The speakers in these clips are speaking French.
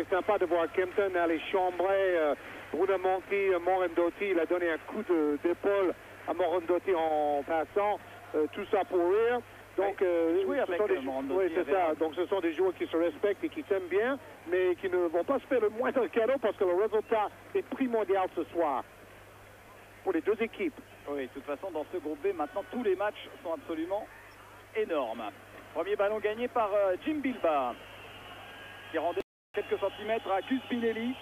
très sympa de voir Kempton aller chambrer Brunamonti, Morandotti. Il a donné un coup d'épaule à Morandotti en passant. Tout ça pour rire. Donc, oui, c'est ça. Donc, ce sont des joueurs qui se respectent et qui s'aiment bien, mais qui ne vont pas se faire le moindre cadeau parce que le résultat est primordial ce soir pour les deux équipes. Oui, de toute façon, dans ce groupe B, maintenant, tous les matchs sont absolument énormes. Premier ballon gagné par Jim Bilba, qui rendait quelques centimètres à Gus Binelli.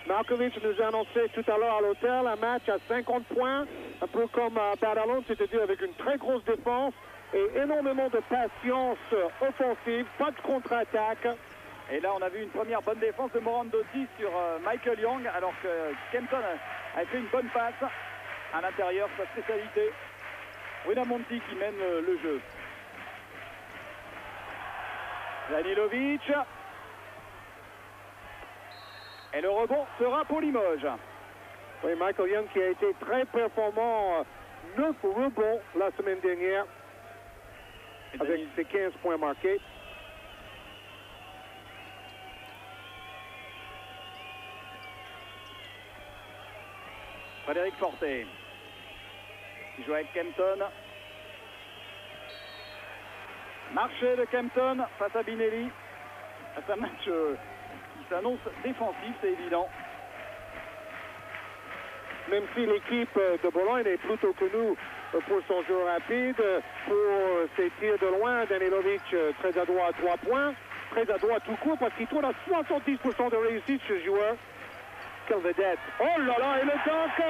Markovic nous a annoncé tout à l'heure à l'hôtel un match à 50 points, un peu comme à Badalone, c'est-à-dire avec une très grosse défense et énormément de patience offensive, pas de contre-attaque. Et là, on a vu une première bonne défense de Morandotti sur Michael Young, alors que Kempton a fait une bonne passe à l'intérieur, sa spécialité. Brunamonti qui mène le jeu. Danilovic. Et le rebond sera pour Limoges. Oui, Michael Young qui a été très performant, 9 rebonds la semaine dernière, avec ses 15 points marqués. Frédéric Forté, qui joue avec Kempton. Marché de Kempton face à Binelli. C'est un match qui s'annonce défensif, c'est évident. Même si l'équipe de Bologne est plutôt connue pour son jeu rapide, pour ses tirs de loin, Danilovic très adroit à 3 points, très adroit tout court parce qu'il tourne à 70% de réussite ce joueur. Quelle vedette! Oh là là, et le dunk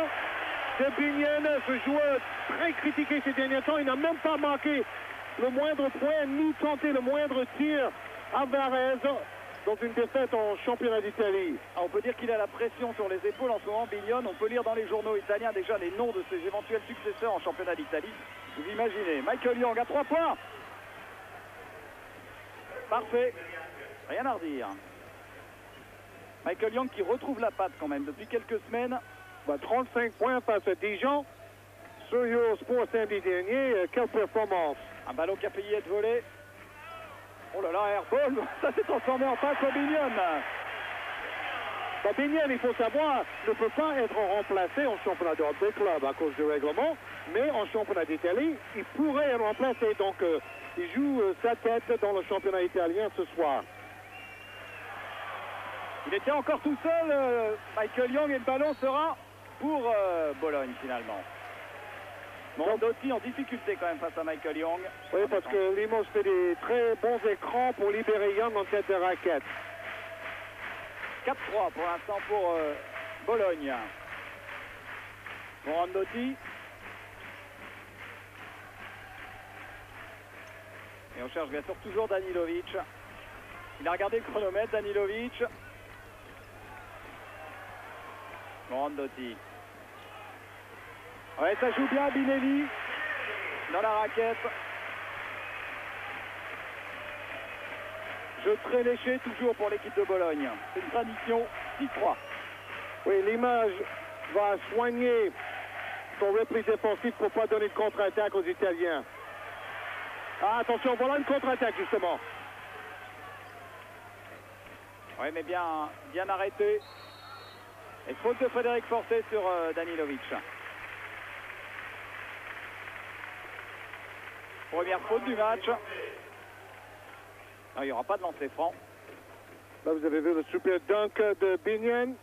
de Binion, ce joueur très critiqué ces derniers temps, il n'a même pas marqué le moindre point, ni tenté le moindre tir à Varese dans une défaite en championnat d'Italie. On peut dire qu'il a la pression sur les épaules en ce moment, Binion. On peut lire dans les journaux italiens déjà les noms de ses éventuels successeurs en championnat d'Italie. Vous imaginez, Michael Young à 3 points. Parfait, rien à redire. Michael Young qui retrouve la patte quand même depuis quelques semaines. 35 points face à Dijon. Sur Eurosport samedi dernier, quelle performance. Un ballon qui a failli être volé. Oh là là, airball, ça s'est transformé en passe à Binion. Binion, il faut savoir, ne peut pas être remplacé en championnat d'Europe des clubs à cause du règlement, mais en championnat d'Italie, il pourrait être remplacé. Donc, il joue sa tête dans le championnat italien ce soir. Il était encore tout seul, Michael Young, et le ballon sera pour Bologne finalement. Morandotti en difficulté quand même face à Michael Young. Oui, parce que Limoges fait des très bons écrans pour libérer Young en tête de raquette. 4-3 pour l'instant pour Bologne. Morandotti. Et on cherche bien sûr toujours Danilovic. Il a regardé le chronomètre, Danilovic. Morandotti. Ouais, ça joue bien Binelli dans la raquette. Jeu très léché toujours pour l'équipe de Bologne. C'est une tradition 6-3. Oui, Limoges va soigner son repli défensif pour ne pas donner de contre-attaque aux Italiens. Ah, attention, voilà une contre-attaque justement. Oui, mais bien arrêté. Et faute de Frédéric Forté sur Danilovic. Première faute du match. Non, il n'y aura pas de lancer franc. Là, vous avez vu le super dunk de Binion.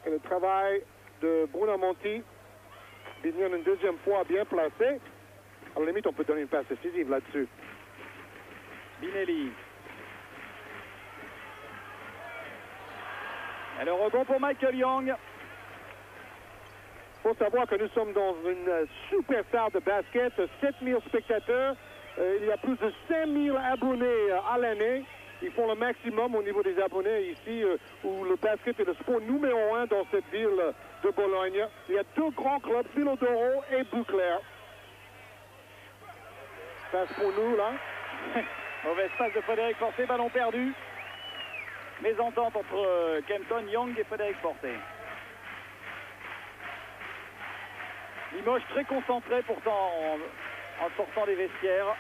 Et le travail de Brunamonti. Binion une deuxième fois bien placé. À la limite, on peut donner une passe décisive là-dessus. Binelli. Et le rebond pour Michael Young. Il faut savoir que nous sommes dans une super star de basket, 7000 spectateurs. Il y a plus de 5000 abonnés à l'année. Ils font le maximum au niveau des abonnés ici, où le basket est le sport numéro 1 dans cette ville de Bologne. Il y a deux grands clubs, Philodoro et Bouclair. Passe pour nous, là. Mauvaise passe de Frédéric Forté, ballon perdu. Mésentente entre Kempton, Young et Frédéric Forté. Limoges très concentré pourtant en sortant des vestiaires.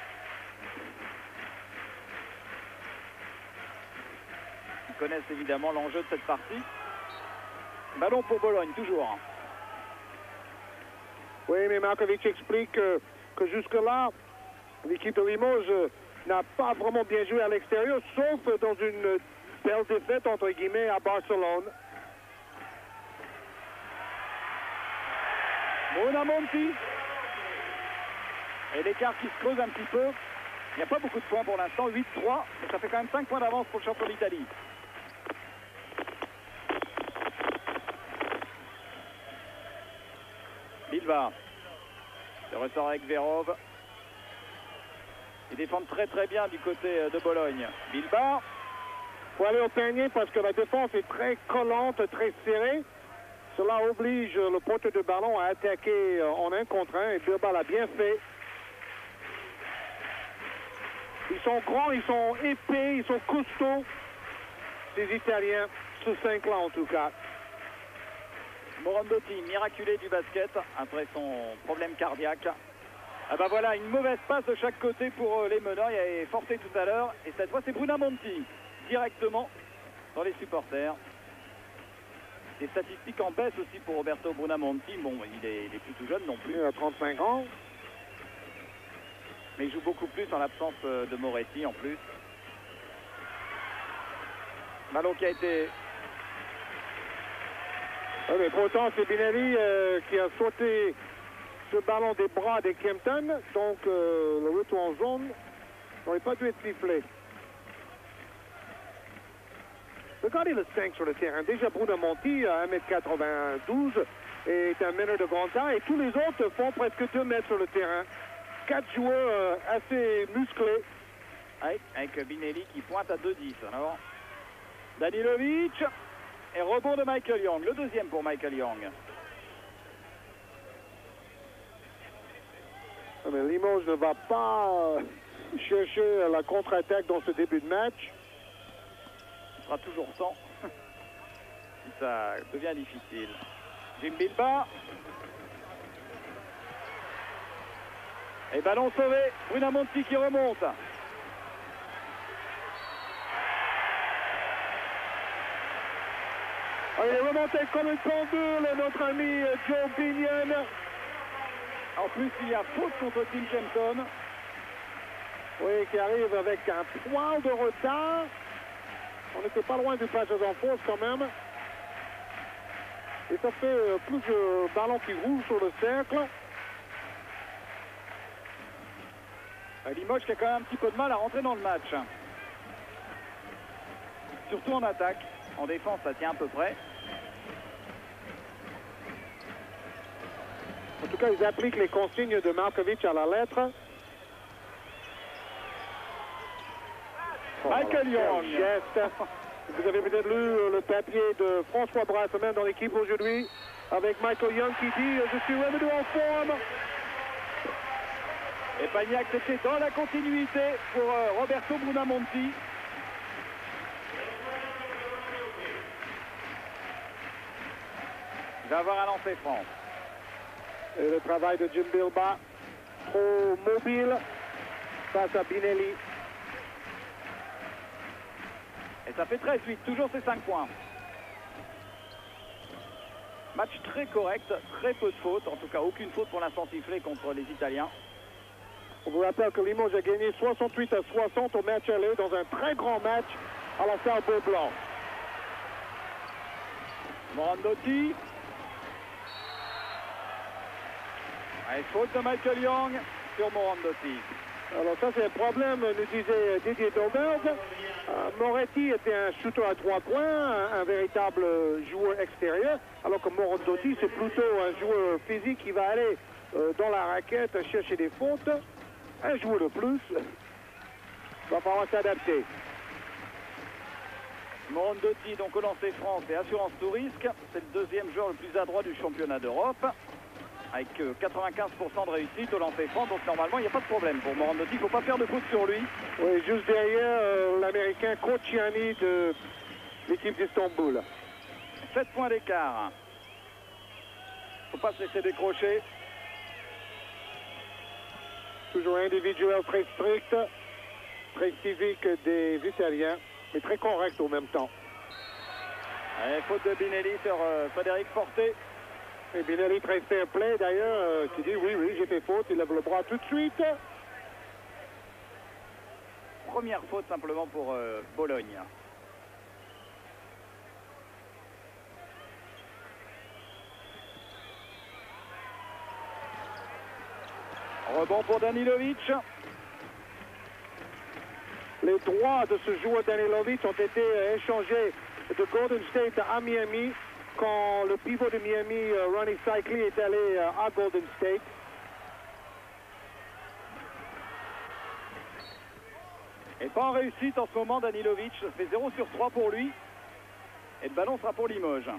connaissent évidemment l'enjeu de cette partie. Ballon pour Bologne, toujours. Oui, mais Markovic explique que jusque-là, l'équipe de Limoges n'a pas vraiment bien joué à l'extérieur, sauf dans une belle défaite, entre guillemets, à Barcelone. Brunamonti. Et l'écart qui se creuse un petit peu. Il n'y a pas beaucoup de points pour l'instant, 8-3, mais ça fait quand même 5 points d'avance pour le champion d'Italie. Bilbao. Le ressort avec Verov. Ils défendent très très bien du côté de Bologne. Bilbao. Il faut aller au panier parce que la défense est très collante, très serrée. Cela oblige le porteur de ballon à attaquer en 1 contre 1 et Bilbao l'a bien fait. Ils sont grands, ils sont épais, ils sont costauds, ces Italiens, ce 5-là en tout cas. Morandotti, miraculé du basket après son problème cardiaque. Ah ben voilà, une mauvaise passe de chaque côté pour les meneurs. Il y avait Forte tout à l'heure et cette fois c'est Brunamonti directement dans les supporters. Les statistiques en baisse aussi pour Roberto Brunamonti. Bon, il est plus tout jeune non plus. Il a 35 ans. Mais il joue beaucoup plus en l'absence de Moretti en plus. Ballon qui a été... Oui, mais pourtant, c'est Binelli qui a sauté ce ballon des bras de Kempton. Donc, le retour en zone n'aurait pas dû être sifflé. Regardez le 5 sur le terrain. Déjà, Brunamonti, à 1m92, est un meneur de grande taille. Et tous les autres font presque 2 mètres sur le terrain. 4 joueurs assez musclés. Avec Binelli qui pointe à 2-10. Alors, Danilovic et rebond de Michael Young. Le deuxième pour Michael Young. Mais Limoges ne va pas chercher la contre-attaque dans ce début de match. Il sera toujours 100. Ça devient difficile. Jim Bilbao. Et ballon sauvé, Brunamonti qui remonte. Il est remonté comme une pendule, notre ami Joe Binion. En plus, il y a faute contre Tim Kempton. Oui, qui arrive avec un poil de retard. On n'était pas loin du passage en force quand même. Et ça fait plusieurs ballons qui roulent sur le cercle. Limoges qui a quand même un petit peu de mal à rentrer dans le match. Surtout en attaque. En défense, ça tient à peu près. En tout cas, ils appliquent les consignes de Markovic à la lettre. Michael Young. Geste. Vous avez peut-être lu le papier de François Brassemin dans l'équipe aujourd'hui avec Michael Young qui dit « Je suis revenu en forme ». Et Pagnac, c'était dans la continuité pour Roberto Brunamonti. Il va avoir un lancer franc. Et le travail de Jim Bilbao, trop mobile face à Binelli. Et ça fait 13-8, toujours ces 5 points. Match très correct, très peu de fautes, en tout cas aucune faute pour l'instant sifflée contre les Italiens. On vous rappelle que Limoges a gagné 68-60 au match aller dans un très grand match à la salle Beau-Blanc. Morandotti. Allez, faute de Michael Young sur Morandotti. Alors ça c'est un problème, nous disait Didier Daubert. Moretti était un shooter à 3 points, un véritable joueur extérieur, alors que Morandotti c'est plutôt un joueur physique qui va aller dans la raquette chercher des fautes. Un joueur de plus. Il va falloir s'adapter. Morandotti donc au lancer franc et assurance tout risque. C'est le deuxième joueur le plus adroit du championnat d'Europe. Avec 95% de réussite au lancer franc. Donc normalement il n'y a pas de problème pour Morandotti. Il ne faut pas faire de faute sur lui. Oui, juste derrière l'américain Kociani de l'équipe d'Istanbul. 7 points d'écart. Il ne faut pas se laisser décrocher. Toujours individuel très strict, très civique des Italiens, mais très correct au même temps. Allez, faute de Binelli sur Frédéric Forté. Et Binelli très fair play d'ailleurs, qui dit oui, j'ai fait faute, il lève le bras tout de suite. Première faute simplement pour Bologne. Rebond pour Danilovic. Les droits de ce joueur Danilovic ont été échangés de Golden State à Miami quand le pivot de Miami, Ronnie Cycli, est allé à Golden State. Et pas en réussite en ce moment Danilovic. Ça fait 0 sur 3 pour lui. Et le ballon sera pour Limoges.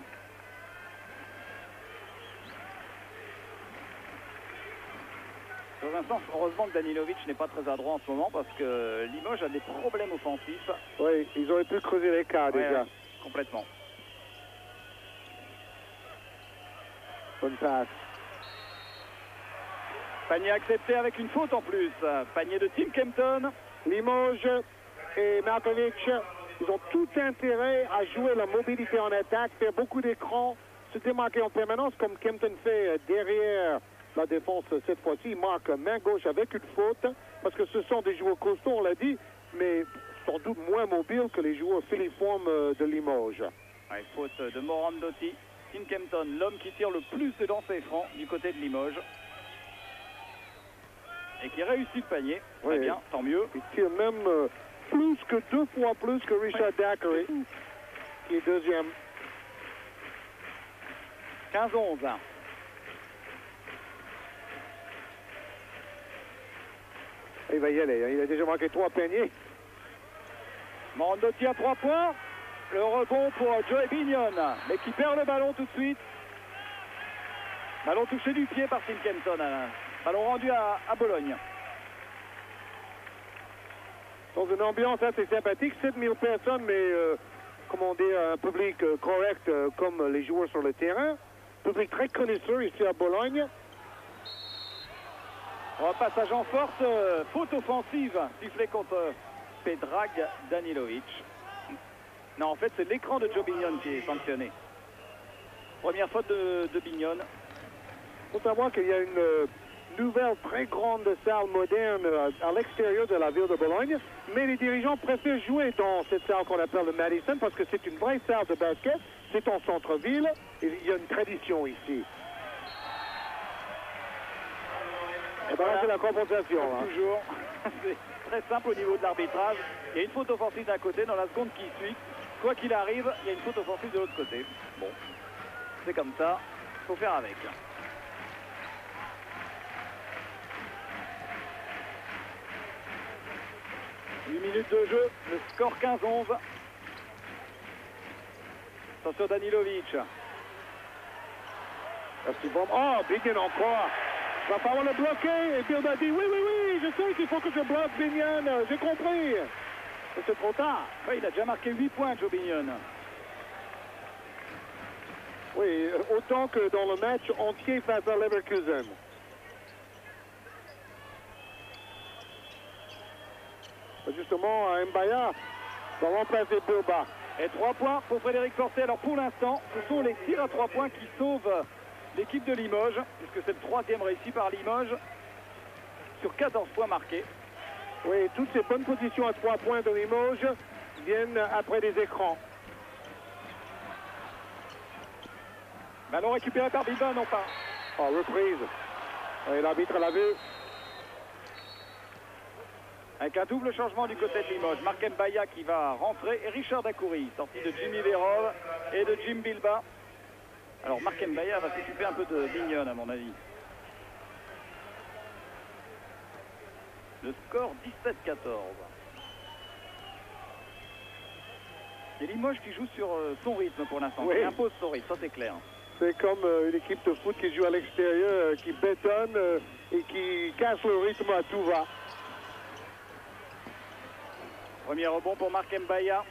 Dans un sens, heureusement que Danilovic n'est pas très adroit en ce moment parce que Limoges a des problèmes offensifs. Oui, ils auraient pu creuser les cas déjà. Ouais, complètement. Bonne passe. Panier accepté avec une faute en plus. Panier de Tim Kempton. Limoges et Markovic, ils ont tout intérêt à jouer la mobilité en attaque, faire beaucoup d'écrans, se démarquer en permanence comme Kempton fait derrière la défense cette fois-ci. Il marque main gauche avec une faute parce que ce sont des joueurs costauds, on l'a dit, mais sans doute moins mobiles que les joueurs filiformes de Limoges. Ouais, faute de Morandotti. Tim Kempton, l'homme qui tire le plus de lancers francs du côté de Limoges. Et qui réussit le panier. Très bien, tant mieux. Il tire même plus que 2 fois plus que Richard Dackery, qui est deuxième. 15-11. Il va y aller, hein. Il a déjà manqué 3 paniers. Morandotti à 3 points. Le rebond pour Joey Bignon, mais qui perd le ballon tout de suite. Ballon touché du pied par Tim Kempton. Ballon rendu à Bologne. Dans une ambiance assez sympathique, 7000 personnes, mais comment dire, un public correct comme les joueurs sur le terrain. Public très connaisseur ici à Bologne. Passage en force, faute offensive, sifflé contre Predrag Danilovic. Non, en fait, c'est l'écran de Joe Bignon qui est sanctionné. Première faute de Bignon. Il faut savoir qu'il y a une nouvelle très grande salle moderne à l'extérieur de la ville de Bologne, mais les dirigeants préfèrent jouer dans cette salle qu'on appelle le Madison parce que c'est une vraie salle de basket, c'est en centre-ville, et il y a une tradition ici. Et bien là, c'est la compensation. Hein. Toujours, c'est très simple au niveau de l'arbitrage. Il y a une faute offensive d'un côté, dans la seconde qui suit. Quoi qu'il arrive, il y a une faute offensive de l'autre côté. Bon, c'est comme ça, il faut faire avec. Une minute de jeu, le score 15-11. Attention Danilovic. Oh, Bignon encore. Il va falloir le bloquer. Et Bill a dit oui, je sais qu'il faut que je bloque Bignon. J'ai compris. Mais c'est trop tard. Oui, il a déjà marqué 8 points, Joe Bignon. Oui, autant que dans le match entier face à Leverkusen. Justement, Mbaya va remplacer Bilba. Et 3 points pour Frédéric Forté. Alors pour l'instant, ce sont les tirs à 3 points qui sauvent l'équipe de Limoges, puisque c'est le 3e réussi par Limoges sur 14 points marqués. Oui, toutes ces bonnes positions à 3 points de Limoges viennent après des écrans. Ballon récupéré par Bilba, non pas. Oh, reprise. Et l'arbitre l'a vu. Avec un double changement du côté de Limoges. Marc Mbaya qui va rentrer et Richard Dacoury, sorti de Jimmy Verov et de Jim Bilba. Alors Marc Mbaya va s'occuper un peu de Bignon à mon avis. Le score 17-14. C'est Limoges qui joue sur son rythme pour l'instant. Oui. Il impose son rythme, ça c'est clair. C'est comme une équipe de foot qui joue à l'extérieur, qui bétonne et qui casse le rythme à tout va. Premier rebond pour Marc Mbaya.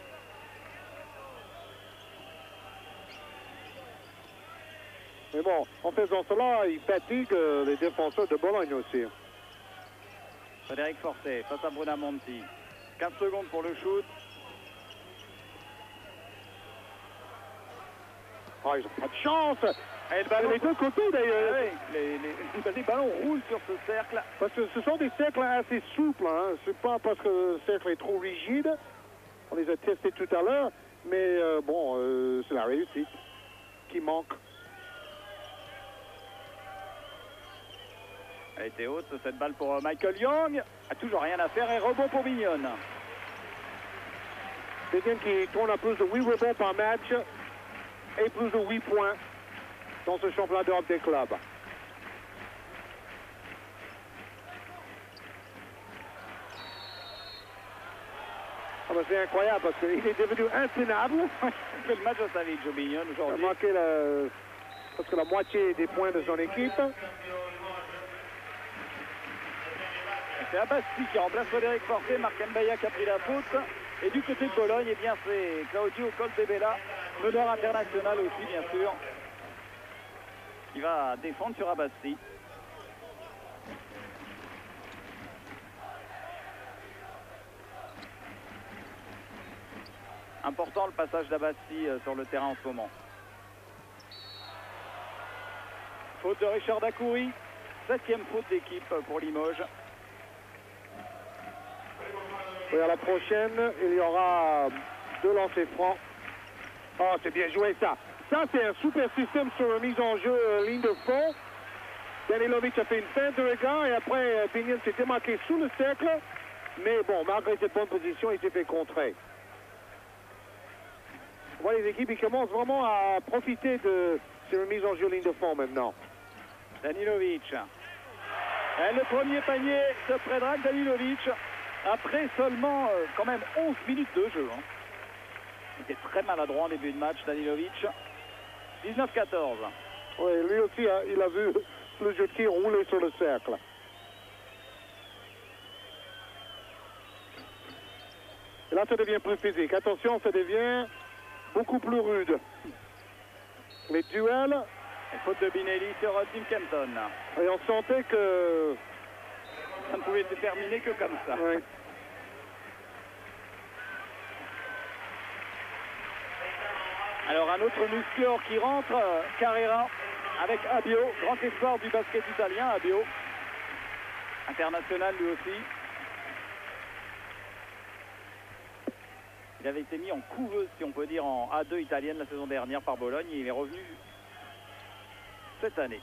Mais bon, en faisant cela, il fatigue les défenseurs de Bologne aussi. Frédéric Forté face à Brunamonti. 15 secondes pour le shoot. Ah, ils n'ont pas de chance. Et le ballon, Les deux côtés d'ailleurs. ah oui, les ballons roulent sur ce cercle. Parce que ce sont des cercles assez souples. Hein. C'est pas parce que le cercle est trop rigide. On les a testés tout à l'heure. Mais bon, c'est la réussite qui manque. Elle était haute cette balle pour Michael Young. A toujours rien à faire et rebond pour Binion. Binion qui tourne à plus de 8 rebonds par match et plus de 8 points dans ce championnat d'Europe des clubs. Ah ben c'est incroyable parce qu'il est devenu intenable. Il fait le match à Savic au Binion Il a aujourd'hui. manqué presque la moitié des points de son équipe. C'est Abassi qui remplace Frédéric Forté. Marc Mbaya qui a pris la faute. Et du côté de Bologne, eh bien c'est Claudio Coltebella, meneur international aussi bien sûr, qui va défendre sur Abassi. Important le passage d'Abassi sur le terrain en ce moment. Faute de Richard Dacoury, 7e faute d'équipe pour Limoges. Et à la prochaine, il y aura 2 lancers francs. Oh, c'est bien joué ça. Ça, c'est un super système sur une mise en jeu ligne de fond. Danilovic a fait une feinte de regard et après, Binion s'est démarqué sous le cercle. Mais bon, malgré cette bonne position, il s'est fait contrer. On voit les équipes qui commencent vraiment à profiter de ces remises en jeu ligne de fond maintenant. Danilovic. Et le premier panier de Predrag Danilovic après seulement quand même 11 minutes de jeu. Hein. Il était très maladroit en début de match, Danilovic. 19-14. Oui, lui aussi, il a vu le jeu de tir rouler sur le cercle. Et là, ça devient plus physique. Attention, ça devient beaucoup plus rude. Les duels. Et faute de Binelli sur Tim Kempton. Et on sentait que ça ne pouvait se terminer que comme ça. Oui. Alors un autre muscleur qui rentre, Carrera, avec Abio, grand espoir du basket italien, Abio. International lui aussi. Il avait été mis en couveuse, si on peut dire, en A2 italienne la saison dernière par Bologne. Et il est revenu cette année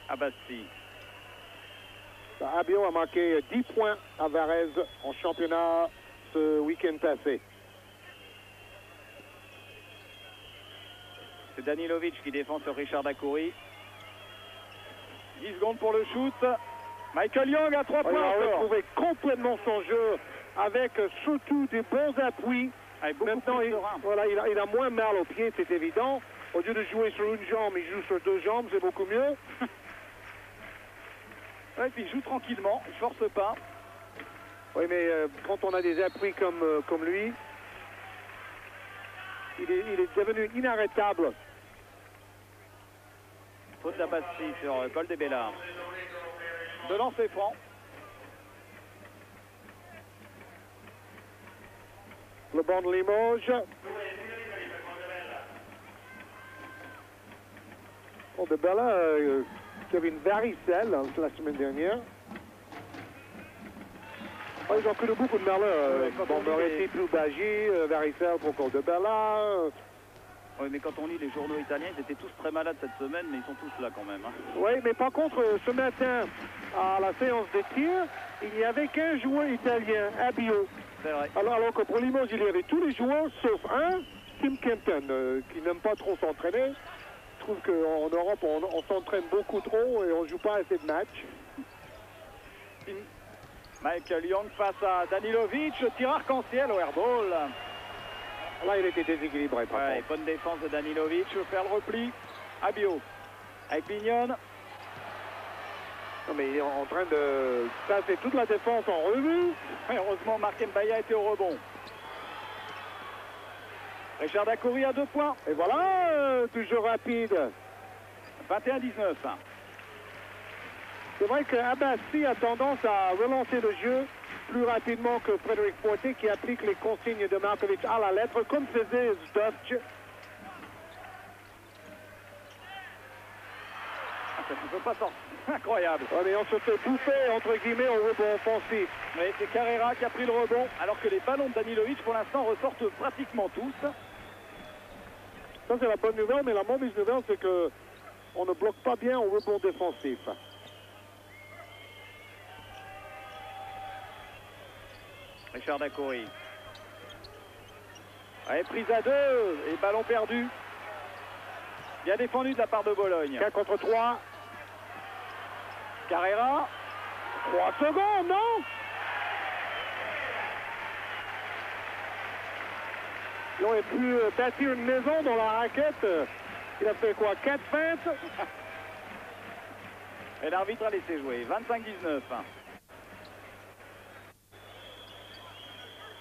à Bastia. Abio a marqué 10 points à Varese en championnat ce week-end passé. C'est Danilovic qui défend sur Richard Dacoury. 10 secondes pour le shoot. Michael Young à 3 points. Il a retrouvé complètement son jeu avec surtout des bons appuis. Maintenant, il a moins mal aux pieds, c'est évident. Au lieu de jouer sur une jambe, il joue sur 2 jambes, c'est beaucoup mieux. Ouais, puis il joue tranquillement, il ne force pas. Oui, mais quand on a des appuis comme lui, il est devenu inarrêtable. Faute d'Abassi sur Coltebella. De lancer franc. Le banc de Limoges. Coltebella qui avait une varicelle la semaine dernière. Oh, ils ont connu beaucoup de malheurs. Moretti, Plubagie, varicelle pour Coltebella. Oui, mais quand on lit les journaux italiens, ils étaient tous très malades cette semaine, mais ils sont tous là quand même. Hein. Oui, mais par contre, ce matin, à la séance de tir, il n'y avait qu'un joueur italien, Abio. C'est vrai. Alors que pour Limoges, il y avait tous les joueurs, sauf un, Tim Kempton, qui n'aime pas trop s'entraîner. Je trouve qu'en Europe, on s'entraîne beaucoup trop et on ne joue pas assez de matchs. Michael Young face à Danilovic, tir arc-en-ciel au airball. Là, il était déséquilibré. Ouais, bonne défense de Danilovic, faire le repli. Abio avec Binion. Non, mais il est en train de passer toute la défense en revue. Heureusement, Marc Mbaya était au rebond. Richard Dacoury à 2 points. Et voilà, toujours rapide. 21-19. C'est vrai qu'Abassi a tendance à relancer le jeu plus rapidement que Frédéric Forté, qui applique les consignes de Markovic à la lettre, comme faisait Zdovc. ne peut pas sortir. Incroyable. Ouais, mais on se fait bouffer, entre guillemets, au rebond offensif. Mais c'est Carrera qui a pris le rebond, alors que les ballons de Danilovic, pour l'instant, ressortent pratiquement tous. Ça, c'est la bonne nouvelle, mais la mauvaise nouvelle, c'est que on ne bloque pas bien au rebond défensif. Richard Dacoury. Allez, prise à 2 et ballon perdu. Bien défendu de la part de Bologne. 4 contre 3. Carrera. 3 secondes, non? Il aurait pu bâtir une maison dans la raquette. Il a fait quoi? 4 feintes? Et l'arbitre a laissé jouer. 25-19.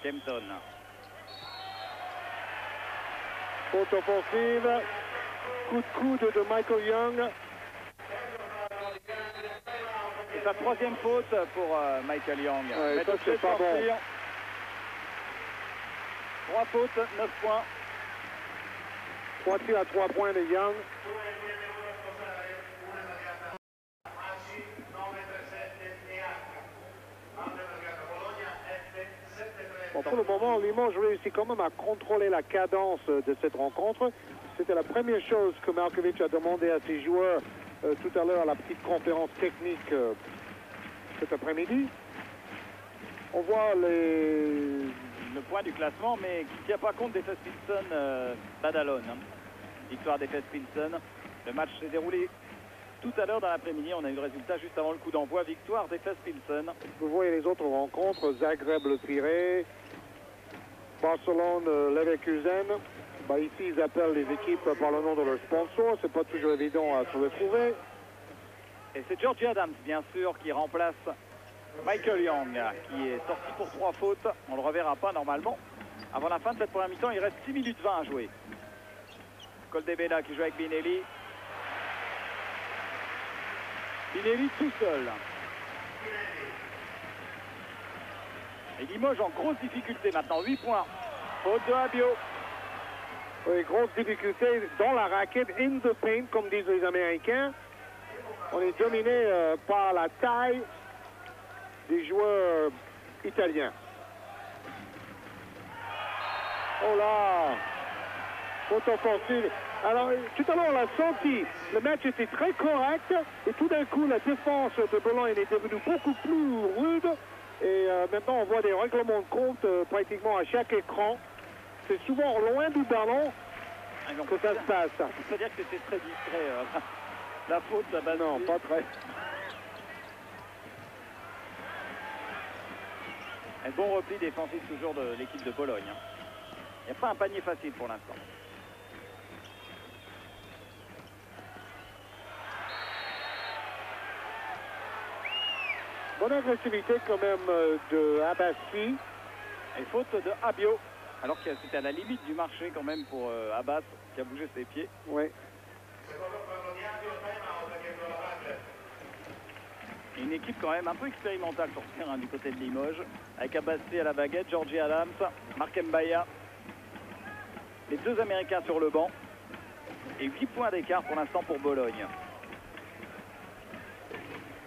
Kempton. Faute offensive. Coup de coude de Michael Young. Et sa troisième faute pour Michael Young. Ouais, ça, c'est pas bon. 3 fautes, 9 points. 3 tirs à 3 points de Young. Bon, pour le moment, Limoges réussit quand même à contrôler la cadence de cette rencontre. C'était la première chose que Markovic a demandé à ses joueurs tout à l'heure à la petite conférence technique cet après-midi. On voit le point du classement, mais qui ne tient pas compte d'Efes Pilsen Badalone. Victoire d'Efes Pilsen. Le match s'est déroulé tout à l'heure dans l'après-midi. On a eu le résultat juste avant le coup d'envoi. Victoire d'Efes Pilsen. Vous voyez les autres rencontres. Zagreb le Pirée, Barcelone Leverkusen. Bah, ici, ils appellent les équipes par le nom de leur sponsor. C'est pas toujours évident à se retrouver. Et c'est Georgie Adams, bien sûr, qui remplace Michael Young, qui est sorti pour 3 fautes. On ne le reverra pas normalement. Avant la fin de cette première mi-temps, il reste 6 minutes 20 à jouer. Koldebela qui joue avec Binelli. Binelli tout seul. Et Limoges en grosse difficulté maintenant. 8 points. Faute de Abio. Oui, grosse difficulté dans la raquette, in the paint, comme disent les Américains. On est dominé par la taille des joueurs italiens. Oh là! Faute offensive. Alors, tout à l'heure, on l'a senti. Le match était très correct. Et tout d'un coup, la défense de Bologne est devenue beaucoup plus rude. Et maintenant, on voit des règlements de compte pratiquement à chaque écran. C'est souvent loin du ballon que ça se passe. C'est-à-dire que c'était très distrait. La faute, la base. Non, pas très. Un bon repli défensif toujours de l'équipe de Bologne. Il n'y a pas un panier facile pour l'instant. Bonne agressivité quand même de Abbassi. Et faute de Abio. Alors que c'était à la limite du marché quand même pour Abbas qui a bougé ses pieds. Oui. Une équipe quand même un peu expérimentale sur ce terrain du côté de Limoges. Avec Abbassi à la baguette, Georgie Adams, Mark Mbaya. Les deux Américains sur le banc. Et 8 points d'écart pour l'instant pour Bologne.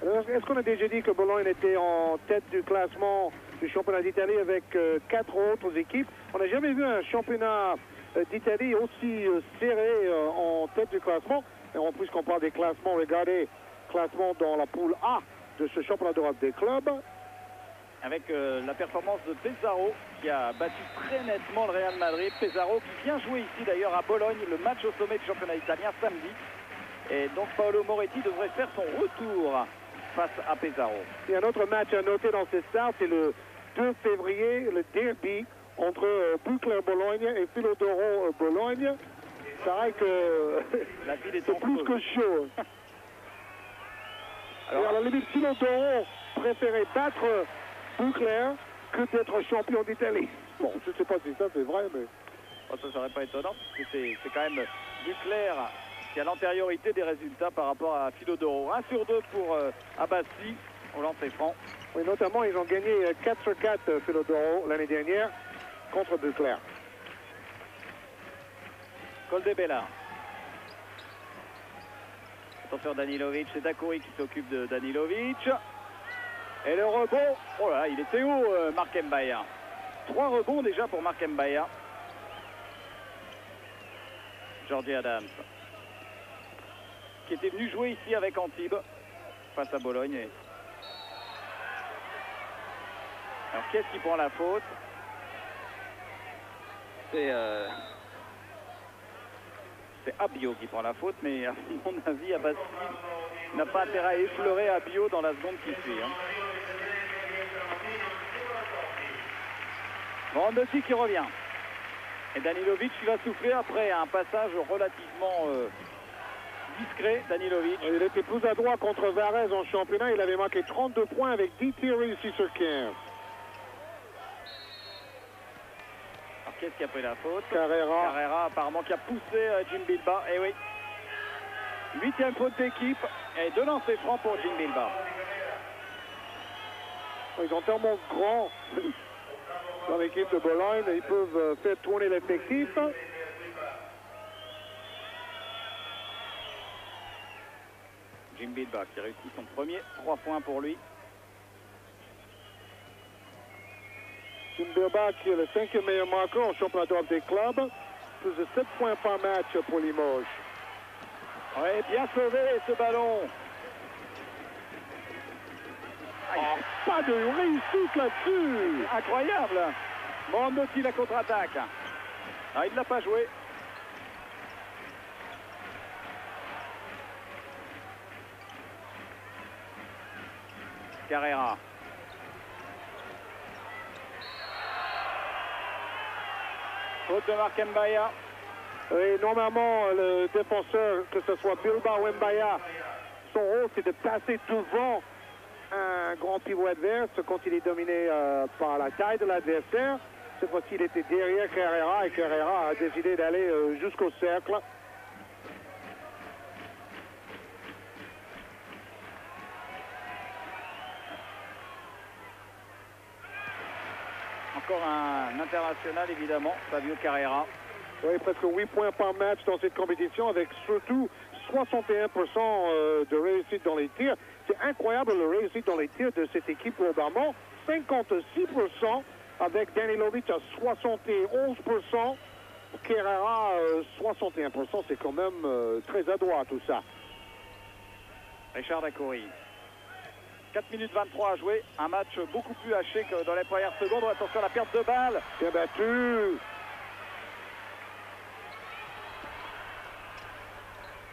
Est-ce qu'on a déjà dit que Bologne était en tête du classement du championnat d'Italie avec 4 autres équipes? On n'a jamais vu un championnat d'Italie aussi serré en tête du classement. Et en plus qu'on parle des classements, regardez, classement dans la poule A de ce championnat d'Europe des clubs. Avec la performance de Pesaro qui a battu très nettement le Real Madrid. Pesaro qui vient jouer ici d'ailleurs à Bologne, le match au sommet du championnat italien samedi. Et donc Paolo Moretti devrait faire son retour face à Pesaro. Il y a un autre match à noter dans cette stars, c'est le 2 février, le derby entre Bucler-Bologne et Philodoro-Bologne. C'est vrai que c'est plus que chaud. Alors, à la limite, Philodoro préférait battre Bucler que d'être champion d'Italie. Bon, je ne sais pas si ça c'est vrai, mais... Bon, ça ne serait pas étonnant, parce que c'est quand même Bucler qui a l'antériorité des résultats par rapport à Philodoro. 1 sur 2 pour Abbassi au lancer franc. Oui, notamment, ils ont gagné 4 sur 4 Philodoro l'année dernière contre Bucler. Koldebela. Attention Danilovic, c'est Dacoury qui s'occupe de Danilovic. Et le rebond, oh là, il était haut Marc Mbaya. 3 rebonds déjà pour Marc Mbaya. Georgie Adams, qui était venu jouer ici avec Antibes face à Bologne. Alors qu'est-ce qui prend la faute? C'est Abio qui prend la faute, mais à mon avis, Abassi n'a pas intérêt à effleurer Abio dans la seconde qui suit. Morandotti qui revient. Et Danilovic qui va souffler après un passage relativement discret. Danilovic. Il était plus adroit contre Varese en championnat. Il avait marqué 32 points avec 10 tirs réussis sur 15. Alors qu'est-ce qui a pris la faute? Carrera apparemment qui a poussé Jim Bilbao. Et oui. 8e faute d'équipe et 2 lancers francs pour Jim Bilbao. Ils sont tellement grands dans l'équipe de Bologne, ils peuvent faire tourner l'effectif. Jim Bilbao qui réussit son premier 3 points pour lui. Jim Bilbao qui est le 5e meilleur marqueur en championnat des clubs, plus de 7 points par match pour Limoges. Oui, bien sauvé ce ballon. Oh, pas de réussite là-dessus. Incroyable. Morandotti la contre-attaque. Ah, il ne l'a pas joué. Carrera. Faute de Marc Mbaya. Et normalement, le défenseur, que ce soit Bilbao ou Mbaya, son rôle, c'est de passer devant un grand pivot adverse quand il est dominé par la taille de l'adversaire. Cette fois-ci, il était derrière Carrera et Carrera a décidé d'aller jusqu'au cercle. Encore un international, évidemment, Fabio Carrera. Oui, presque 8 points par match dans cette compétition, avec surtout 61% de réussite dans les tirs. C'est incroyable le réussite dans les tirs de cette équipe au Barman. 56% avec Danilovic à 71%. Carrera 61%, c'est quand même très adroit tout ça. Richard Dacoury. 4 minutes 23 à jouer. Un match beaucoup plus haché que dans les premières secondes. Attention à la perte de balle. Bien battu.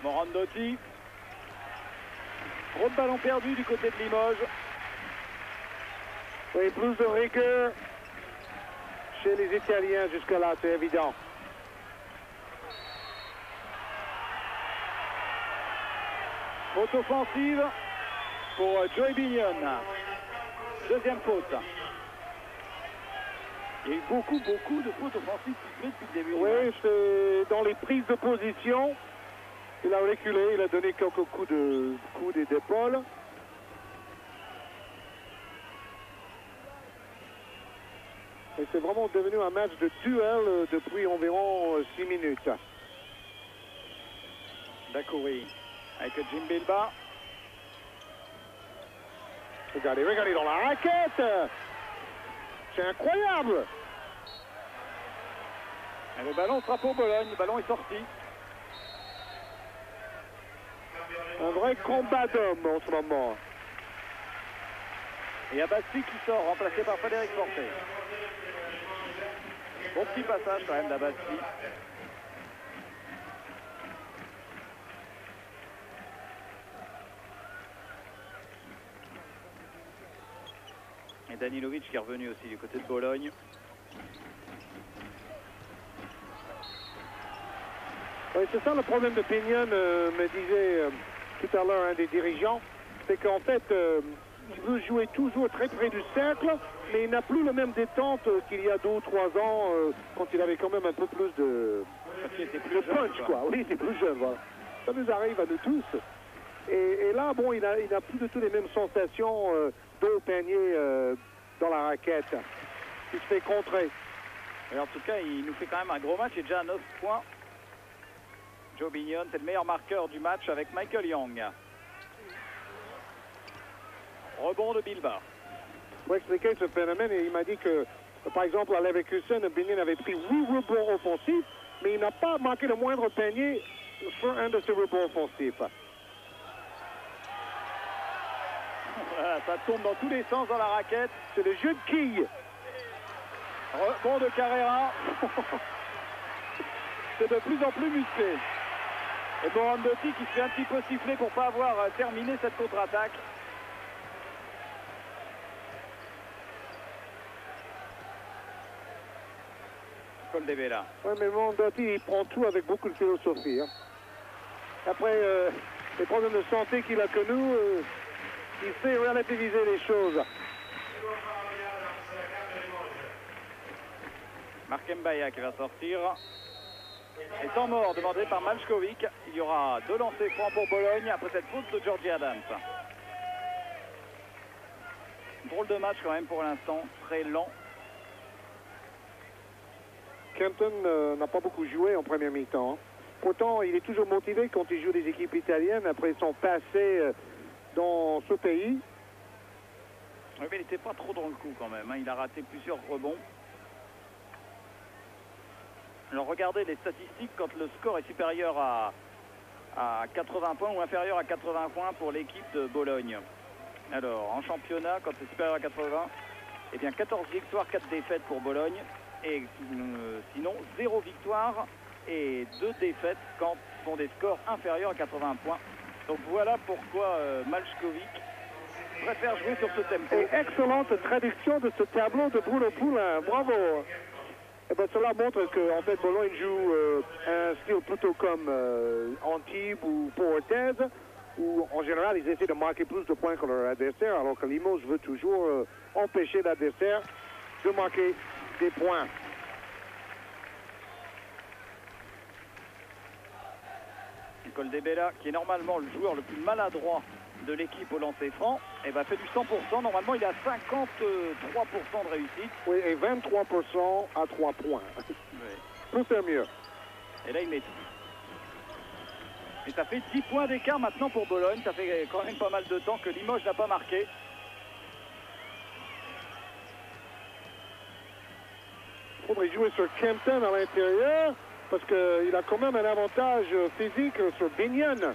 Morandotti. Gros ballon perdu du côté de Limoges. Oui, plus de rigueur chez les Italiens jusque-là, c'est évident. Faute offensive pour Joey Bignon. Deuxième faute. Il y a eu beaucoup de fautes offensives depuis le début. Oui, c'est dans les prises de position. Il a reculé, il a donné quelques coups d'épaule. Et c'est vraiment devenu un match de duel depuis environ 6 minutes. Dacoury avec Jim Bilbao. Regardez dans la raquette. C'est incroyable. Et le ballon sera pour Bologne, le ballon est sorti. Un vrai combat d'hommes en ce moment. Et Abassi qui sort, remplacé par Frédéric Forté. Bon petit passage quand même d'Abassi. Et Danilovic qui est revenu aussi du côté de Bologne. Oui, c'est ça le problème de Pignon, me disait tout à l'heure un des dirigeants. C'est qu'en fait, il veut jouer toujours très près du cercle, mais il n'a plus le même détente qu'il y a 2 ou 3 ans, quand il avait quand même un peu plus de punch, quoi. Oui, il est plus jeune, voilà. Ça nous arrive à nous tous. Et là, bon, il n'a plus du tout les mêmes sensations dos au panier dans la raquette. Il se fait contrer. Et en tout cas, il nous fait quand même un gros match. Il est déjà à 9 points. Joe Binion, c'est le meilleur marqueur du match avec Michael Young. Rebond de Bilbao. Pour expliquer ce phénomène, il m'a dit que, par exemple, à Leverkusen, Binion avait pris 8 rebonds offensifs, mais il n'a pas manqué le moindre panier sur un de ces rebonds offensifs. Voilà, ça tombe dans tous les sens dans la raquette. C'est le jeu de quilles. Rebond de Carrera. C'est de plus en plus musclé. Et Morandotti qui se fait un petit peu siffler pour ne pas avoir terminé cette contre-attaque. Coldebella. Oui, mais Morandotti, il prend tout avec beaucoup de philosophie. Hein. Après les problèmes de santé qu'il a connus, il sait relativiser les choses. Mark Mbaya qui va sortir. Et temps mort demandé par Maljkovic. Il y aura 2 lancers francs pour Bologne après cette faute de Georgie Adams. Drôle de match quand même pour l'instant, très lent. Kempton n'a pas beaucoup joué en première mi-temps. Hein. Pourtant, il est toujours motivé quand il joue des équipes italiennes après son passé dans ce pays. Oui, mais il n'était pas trop dans le coup quand même. Hein. Il a raté plusieurs rebonds. Alors regardez les statistiques quand le score est supérieur à 80 points ou inférieur à 80 points pour l'équipe de Bologne. Alors en championnat, quand c'est supérieur à 80, eh bien 14 victoires, 4 défaites pour Bologne. Et sinon 0 victoire et 2 défaites quand ils font des scores inférieurs à 80 points. Donc voilà pourquoi Maljkovic préfère jouer sur ce tempo. Et excellente traduction de ce tableau de Bruno Poulain. Bravo. Et ben, cela montre qu'en fait Bologne joue un style plutôt comme Antibes ou Portez, où en général ils essaient de marquer plus de points que leur adversaire, alors que Limoges veut toujours empêcher l'adversaire de marquer des points. Coldebella, qui est normalement le joueur le plus maladroit de l'équipe au lancer franc, et fait du 100%. Normalement, il a 53% de réussite. Oui, et 23% à 3 points. Oui. Tout c'est mieux. Et là, il met. Et ça fait 10 points d'écart maintenant pour Bologne. Ça fait quand même pas mal de temps que Limoges n'a pas marqué. Il faudrait jouer sur Kempton à l'intérieur, parce qu'il a quand même un avantage physique sur Binion.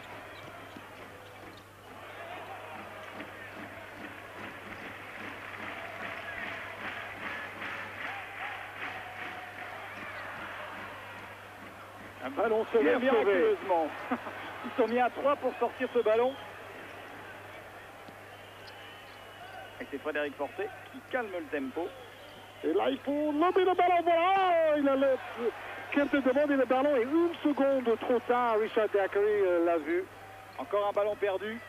Un ballon sauvé miraculeusement. Ils sont mis à 3 pour sortir ce ballon. Et c'est Frédéric Forté qui calme le tempo. Et là, il faut lever le ballon. Voilà, il a Kempton demandé le ballon et 1 seconde trop tard, Richard Daiquiri l'a vu. Encore un ballon perdu.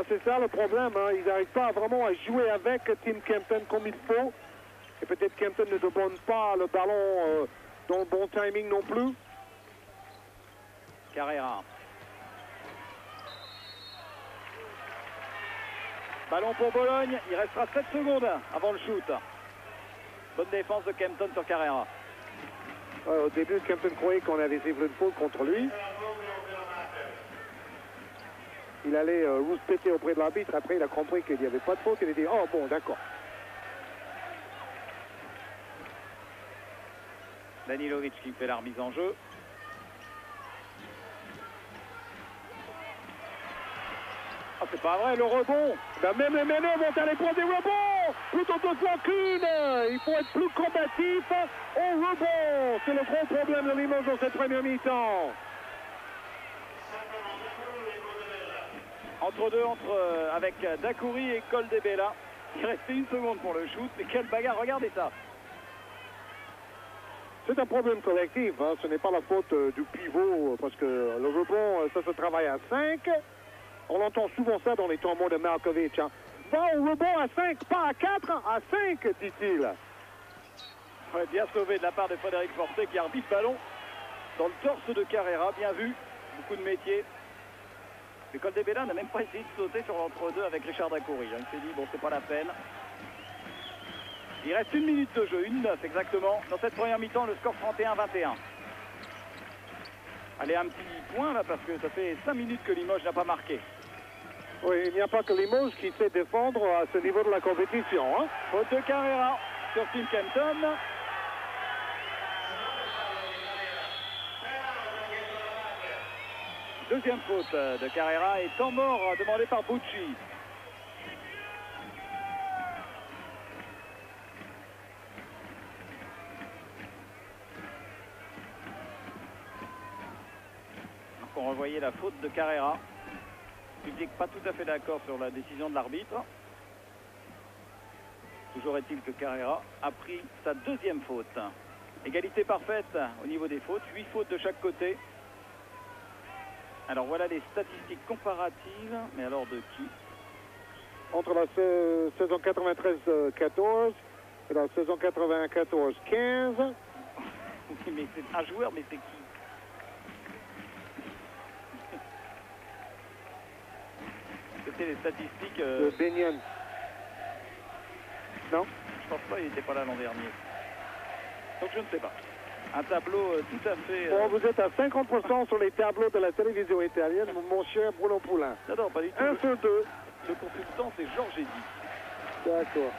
C'est ça le problème, hein. Ils n'arrivent pas vraiment à jouer avec Tim Kempton comme il faut. Et peut-être Kempton ne demande pas le ballon dans le bon timing non plus. Carrera. Ballon pour Bologne, il restera 7 secondes avant le shoot. Bonne défense de Kempton sur Carrera. Au début, Kempton croyait qu'on avait sifflé une faute contre lui. Il allait rouspéter auprès de l'arbitre. Après, il a compris qu'il n'y avait pas de faute. Il a dit, oh bon, d'accord. Danilovic qui fait la remise en jeu. Ah, c'est pas vrai, le rebond. Même les meneurs vont aller prendre des rebonds. Plutôt de fois qu'une. Il faut être plus combatif au rebond. C'est le gros problème de Limoges dans cette première mi-temps. Entre deux, avec Daiquiri et Coldebella. Il restait 1 seconde pour le shoot. Mais quelle bagarre, regardez ça. C'est un problème collectif, hein. Ce n'est pas la faute du pivot, parce que le rebond, ça se travaille à 5. On entend souvent ça dans les temps morts de Malkovich. Hein. Va au rebond à 5, pas à 4, à 5, dit-il. Ouais, bien sauvé de la part de Frédéric Forté qui arbitre ballon dans le torse de Carrera. Bien vu, beaucoup de métier. Mais Coldebella n'a même pas essayé de sauter sur l'entre-deux avec Richard Daiquiri. Il s'est dit, bon, c'est pas la peine. Il reste 1 minute de jeu, 1-9 exactement. Dans cette première mi-temps, le score 31-21. Allez, un petit point là parce que ça fait 5 minutes que Limoges n'a pas marqué. Oui, il n'y a pas que Limoges qui sait défendre à ce niveau de la compétition. Hein? Faute de Carrera sur Tim Kempton. Deuxième faute de Carrera et temps mort demandé par Bucci. Donc on revoyait la faute de Carrera. Le public pas tout à fait d'accord sur la décision de l'arbitre. Toujours est-il que Carrera a pris sa deuxième faute. Égalité parfaite au niveau des fautes, 8 fautes de chaque côté. Alors voilà les statistiques comparatives, mais alors de qui? Entre la saison 93-14 et la saison 94-15. Oui, mais c'est un joueur, mais c'est qui? C'était les statistiques... De Benyon. Non? Je pense pas, il n'était pas là l'an dernier. Donc je ne sais pas. Un tableau tout à fait... Bon, vous êtes à 50% sur les tableaux de la télévision italienne, mon cher Bruno Poulain. Non, pas du tout. 1 sur 2. Le consultant, c'est Georges Eddy. D'accord.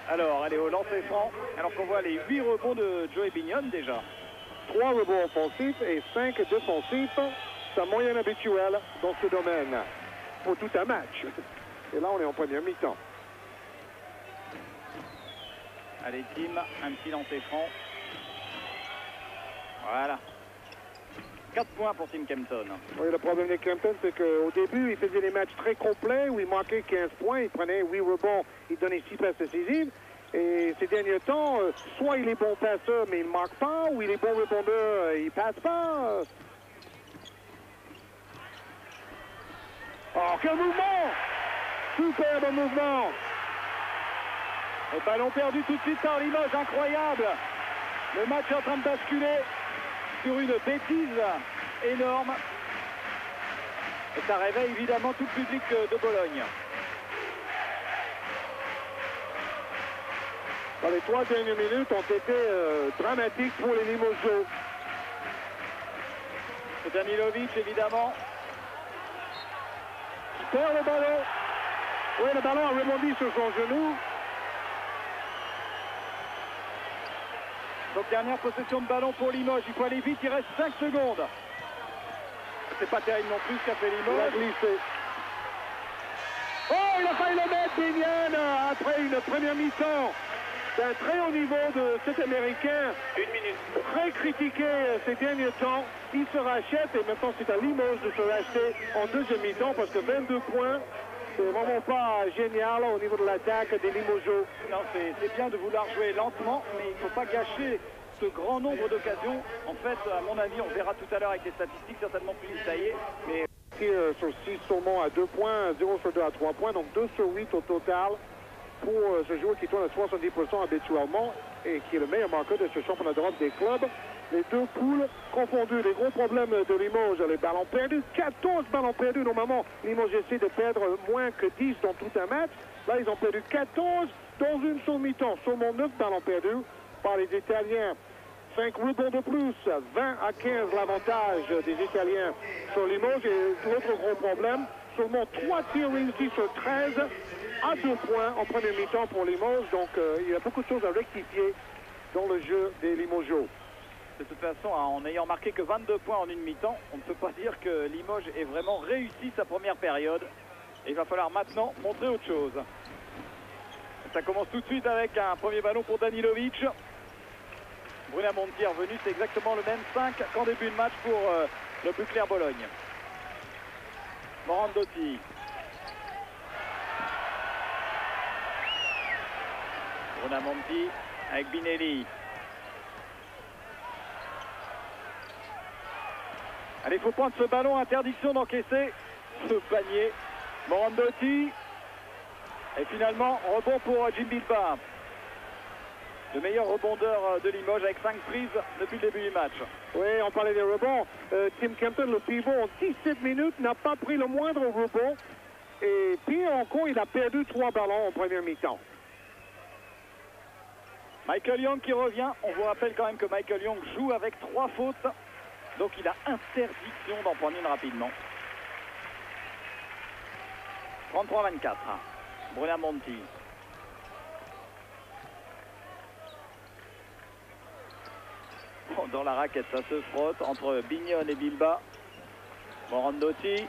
Alors, allez, au lancer franc, alors qu'on voit les 8 rebonds de Joey Bignon déjà. 3 rebonds offensifs et 5 défensifs. Sa moyenne habituelle dans ce domaine pour tout un match. Et là, on est en première mi-temps. Allez, Tim, un petit lancer franc. Voilà. 4 points pour Tim Kempton. Oui, le problème de Kempton, c'est qu'au début, il faisait des matchs très complets où il manquait 15 points, il prenait 8 rebonds, il donnait 6 passes décisives. Et ces derniers temps, soit il est bon passeur, mais il ne marque pas, ou il est bon rebondeur, il ne passe pas. Oh, quel mouvement! Superbe mouvement! Le ballon perdu tout de suite par Limoges, incroyable! Le match est en train de basculer sur une bêtise énorme. Et ça réveille évidemment tout le public de Bologne. Les 3 dernières minutes ont été dramatiques pour les Limoges. C'est Danilovic évidemment. Il perd le ballon. Oui, le ballon a rebondi sur son genou. Donc dernière possession de ballon pour Limoges. Il faut aller vite, il reste 5 secondes. C'est pas terrible non plus ce qu'a fait Limoges. Il a glissé. Oh, il a failli le mettre, Bignon, après une première mi-temps d'un très haut niveau de cet Américain. 1 minute. Très critiqué ces derniers temps. Il se rachète et maintenant c'est à Limoges de se racheter en deuxième mi-temps parce que 22 points, c'est vraiment pas génial au niveau de l'attaque des Limoges. Non, c'est bien de vouloir jouer lentement, mais il ne faut pas gâcher ce grand nombre d'occasions. En fait, à mon avis, on verra tout à l'heure avec les statistiques, certainement plus détaillées. Mais... Sur 6 seulement à 2 points, 0 sur 2 à 3 points, donc 2 sur 8 au total pour ce joueur qui tourne à 70% habituellement et qui est le meilleur marqueur de ce championnat d'Europe des clubs. Les deux poules confondues, les gros problèmes de Limoges, les ballons perdus, 14 ballons perdus. Normalement, Limoges essaie de perdre moins que 10 dans tout un match. Là, ils ont perdu 14 dans une seule mi-temps. Seulement 9 ballons perdus par les Italiens. 5 rebonds de plus, 20 à 15 l'avantage des Italiens sur Limoges. Et l'autre gros problème, seulement 3 tirs réussis sur 13 à 2 points en première mi-temps pour Limoges. Donc, il y a beaucoup de choses à rectifier dans le jeu des Limoges. De toute façon, en n'ayant marqué que 22 points en une mi-temps, on ne peut pas dire que Limoges ait vraiment réussi sa première période. Et il va falloir maintenant montrer autre chose. Ça commence tout de suite avec un premier ballon pour Danilovic. Brunamonti est revenu, c'est exactement le même 5 qu'en début de match pour le Buclair Bologne. Morandotti. Brunamonti avec Binelli. Allez, il faut prendre ce ballon, interdiction d'encaisser ce panier. Morandotti. Et finalement, rebond pour Jim Bilbao. Le meilleur rebondeur de Limoges avec 5 prises depuis le début du match. Oui, on parlait des rebonds. Tim Kempton, le pivot, en 17 minutes, n'a pas pris le moindre rebond. Et pire encore, il a perdu 3 ballons en première mi-temps. Michael Young qui revient. On vous rappelle quand même que Michael Young joue avec 3 fautes Donc il a interdiction d'en prendre une rapidement. 33-24. Brunamonti. Bon, dans la raquette, ça se frotte entre Bignon et Bilbao. Morandotti.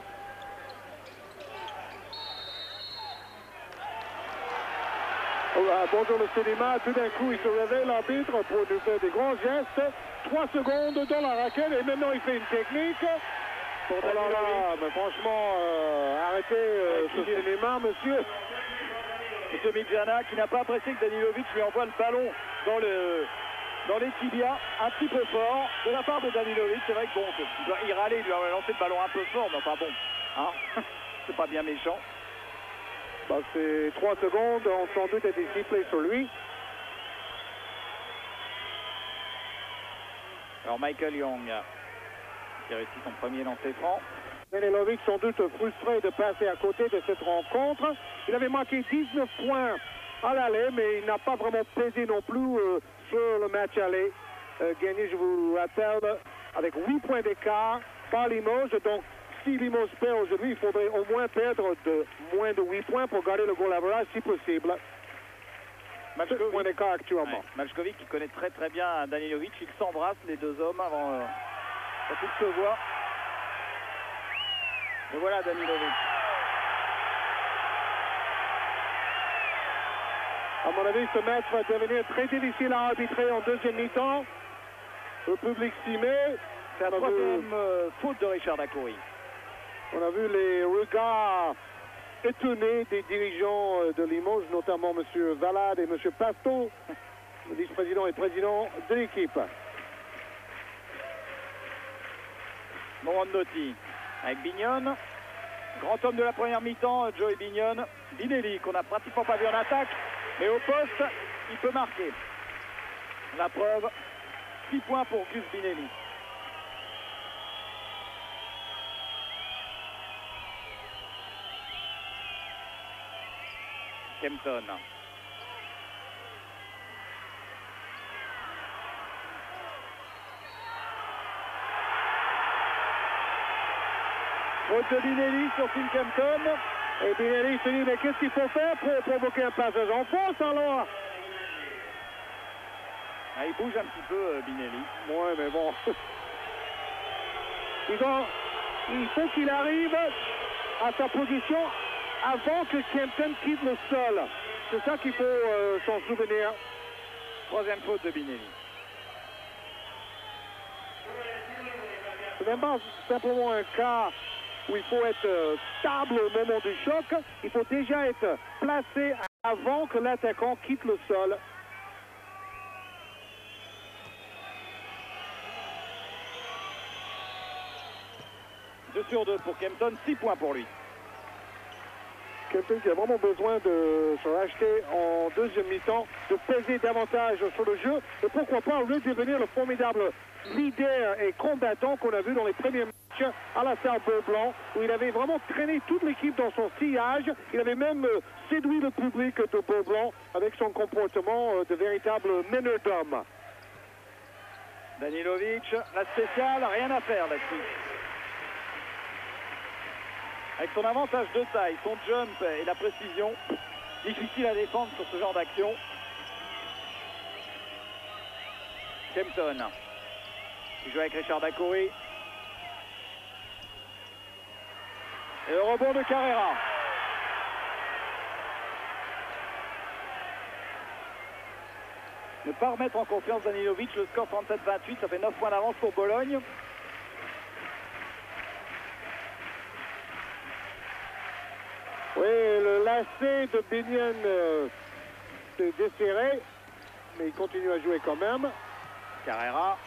Bonjour le cinéma, tout d'un coup il se réveille l'arbitre pour nous faire des grands gestes. 3 secondes dans la raquette et maintenant il fait une technique. Oh là là, mais franchement, arrêtez ce cinéma, monsieur. Monsieur Mijana qui n'a pas apprécié que Danilovic lui envoie le ballon dans les tibias, un petit peu fort de la part de Danilovic. C'est vrai que bon, il doit y râler, il lui a lancé le ballon un peu fort, mais enfin bon, hein, c'est pas bien méchant. Bah, c'est 3 secondes, ont sans doute été sifflés sur lui. Alors Michael Young qui réussit son premier lancer franc. Danilovic sans doute frustré de passer à côté de cette rencontre. Il avait marqué 19 points à l'aller, mais il n'a pas vraiment pesé non plus sur le match aller. Gagné, je vous rappelle, avec 8 points d'écart par Limoges. Donc, si Limoges perd aujourd'hui, il faudrait au moins perdre de moins de 8 points pour garder le goal average si possible. Mačković, point d'écart actuellement. Ouais, Mačković qui connaît très très bien Danilovic. Ils s'embrassent les deux hommes avant qu'ils se voient. Et voilà Danilovic. À mon avis, ce match va devenir très difficile à arbitrer en deuxième mi-temps. Le public s'y met. C'est la troisième faute de Richard Dacoury. On a vu les regards étonnés des dirigeants de Limoges, notamment M. Valade et M. Pasto, le vice-président et président de l'équipe. Morandotti avec Bignon. Grand homme de la première mi-temps, Joey Bignon. Binelli, qu'on n'a pratiquement pas vu en attaque, mais au poste, il peut marquer. La preuve, 6 points pour Gus Binelli. Kempton. Faute de Binelli sur Tim Kempton. Et Binelli se dit, mais qu'est-ce qu'il faut faire pour provoquer un passage en force alors? Ah, il bouge un petit peu, Binelli. Ouais, mais bon. Il faut qu'il arrive à sa position avant que Kempton quitte le sol. C'est ça qu'il faut s'en souvenir. Troisième faute de Binelli. Ce n'est pas simplement un cas où il faut être stable au moment du choc. Il faut déjà être placé avant que l'attaquant quitte le sol. Deux sur 2 pour Kempton, 6 points pour lui. Kempton qui a vraiment besoin de se racheter en deuxième mi-temps, de peser davantage sur le jeu et pourquoi pas redevenir le formidable leader et combattant qu'on a vu dans les premiers matchs à la Salle Beaublanc, où il avait vraiment traîné toute l'équipe dans son sillage. Il avait même séduit le public de Beaublanc avec son comportement de véritable meneur d'hommes. Danilovic, la spéciale, rien à faire là-dessus. Avec son avantage de taille, son jump et la précision, difficile à défendre sur ce genre d'action. Kempton, qui joue avec Richard Dacoury. Et le rebond de Carrera. Ne pas remettre en confiance Danilovic, le score 37-28, ça fait 9 points d'avance pour Bologne. Oui, le lacet de Bignon s'est desserré, mais il continue à jouer quand même. Carrera.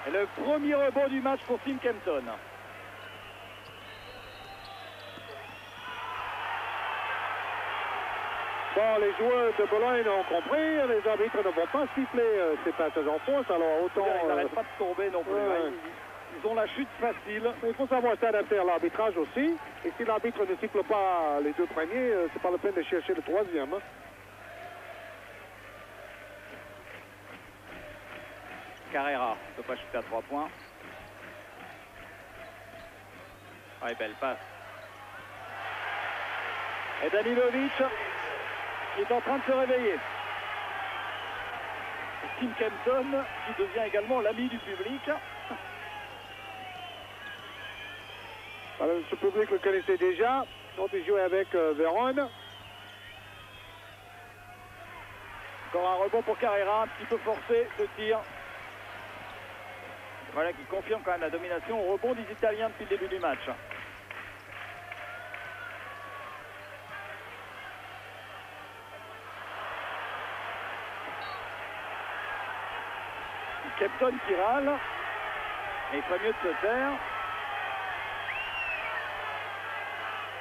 Et le premier rebond du match pour Tim Kempton. Bon, les joueurs de Bologne ont compris, les arbitres ne vont pas siffler ces passages en force, alors autant... Ils n'arrêtent pas de tomber non plus. Ouais. Ils ont la chute facile. Il faut savoir s'adapter à l'arbitrage aussi. Et si l'arbitre ne siffle pas les deux premiers, c'est pas la peine de chercher le troisième. Carrera ne peut pas shooter à 3 points. Ouais, belle passe. Et Danilovic qui est en train de se réveiller. Tim Kempton qui devient également l'ami du public. Alors, ce public le connaissait déjà quand il jouait avec Vérone. Encore un rebond pour Carrera, un petit peu forcé ce tir. Voilà qui confirme quand même la domination au rebond des Italiens depuis le début du match. Kempton qui râle. Et il ferait mieux de se taire.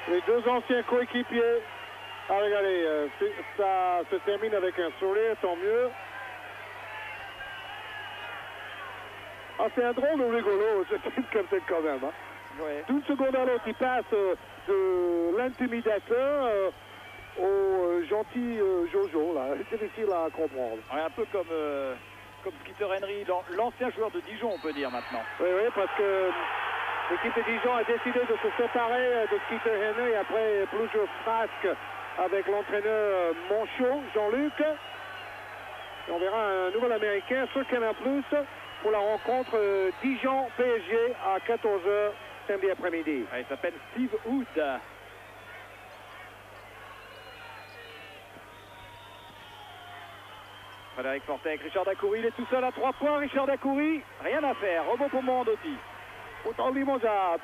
Les deux anciens coéquipiers. Ah, regardez, ça se termine avec un sourire, tant mieux. Ah, c'est un drôle de rigolo, ce type comme ça quand même. Hein. Ouais. D'une seconde à l'autre, il passe de l'intimidateur au gentil Jojo, là. C'est difficile à comprendre. Ouais, un peu comme Skeeter Henry, l'ancien joueur de Dijon, on peut dire maintenant. Oui, oui, parce que l'équipe de Dijon a décidé de se séparer de Skeeter Henry après plusieurs frasques avec l'entraîneur Monchot, Jean-Luc. On verra un nouvel Américain sur Canal+ pour la rencontre Dijon-PSG à 14h samedi après-midi. Il s'appelle Steve Wood. Frédéric Fortet avec Richard Dacoury, il est tout seul à 3 points. Richard Dacoury, rien à faire. Rebond pour Morandotti. Autant Limoges a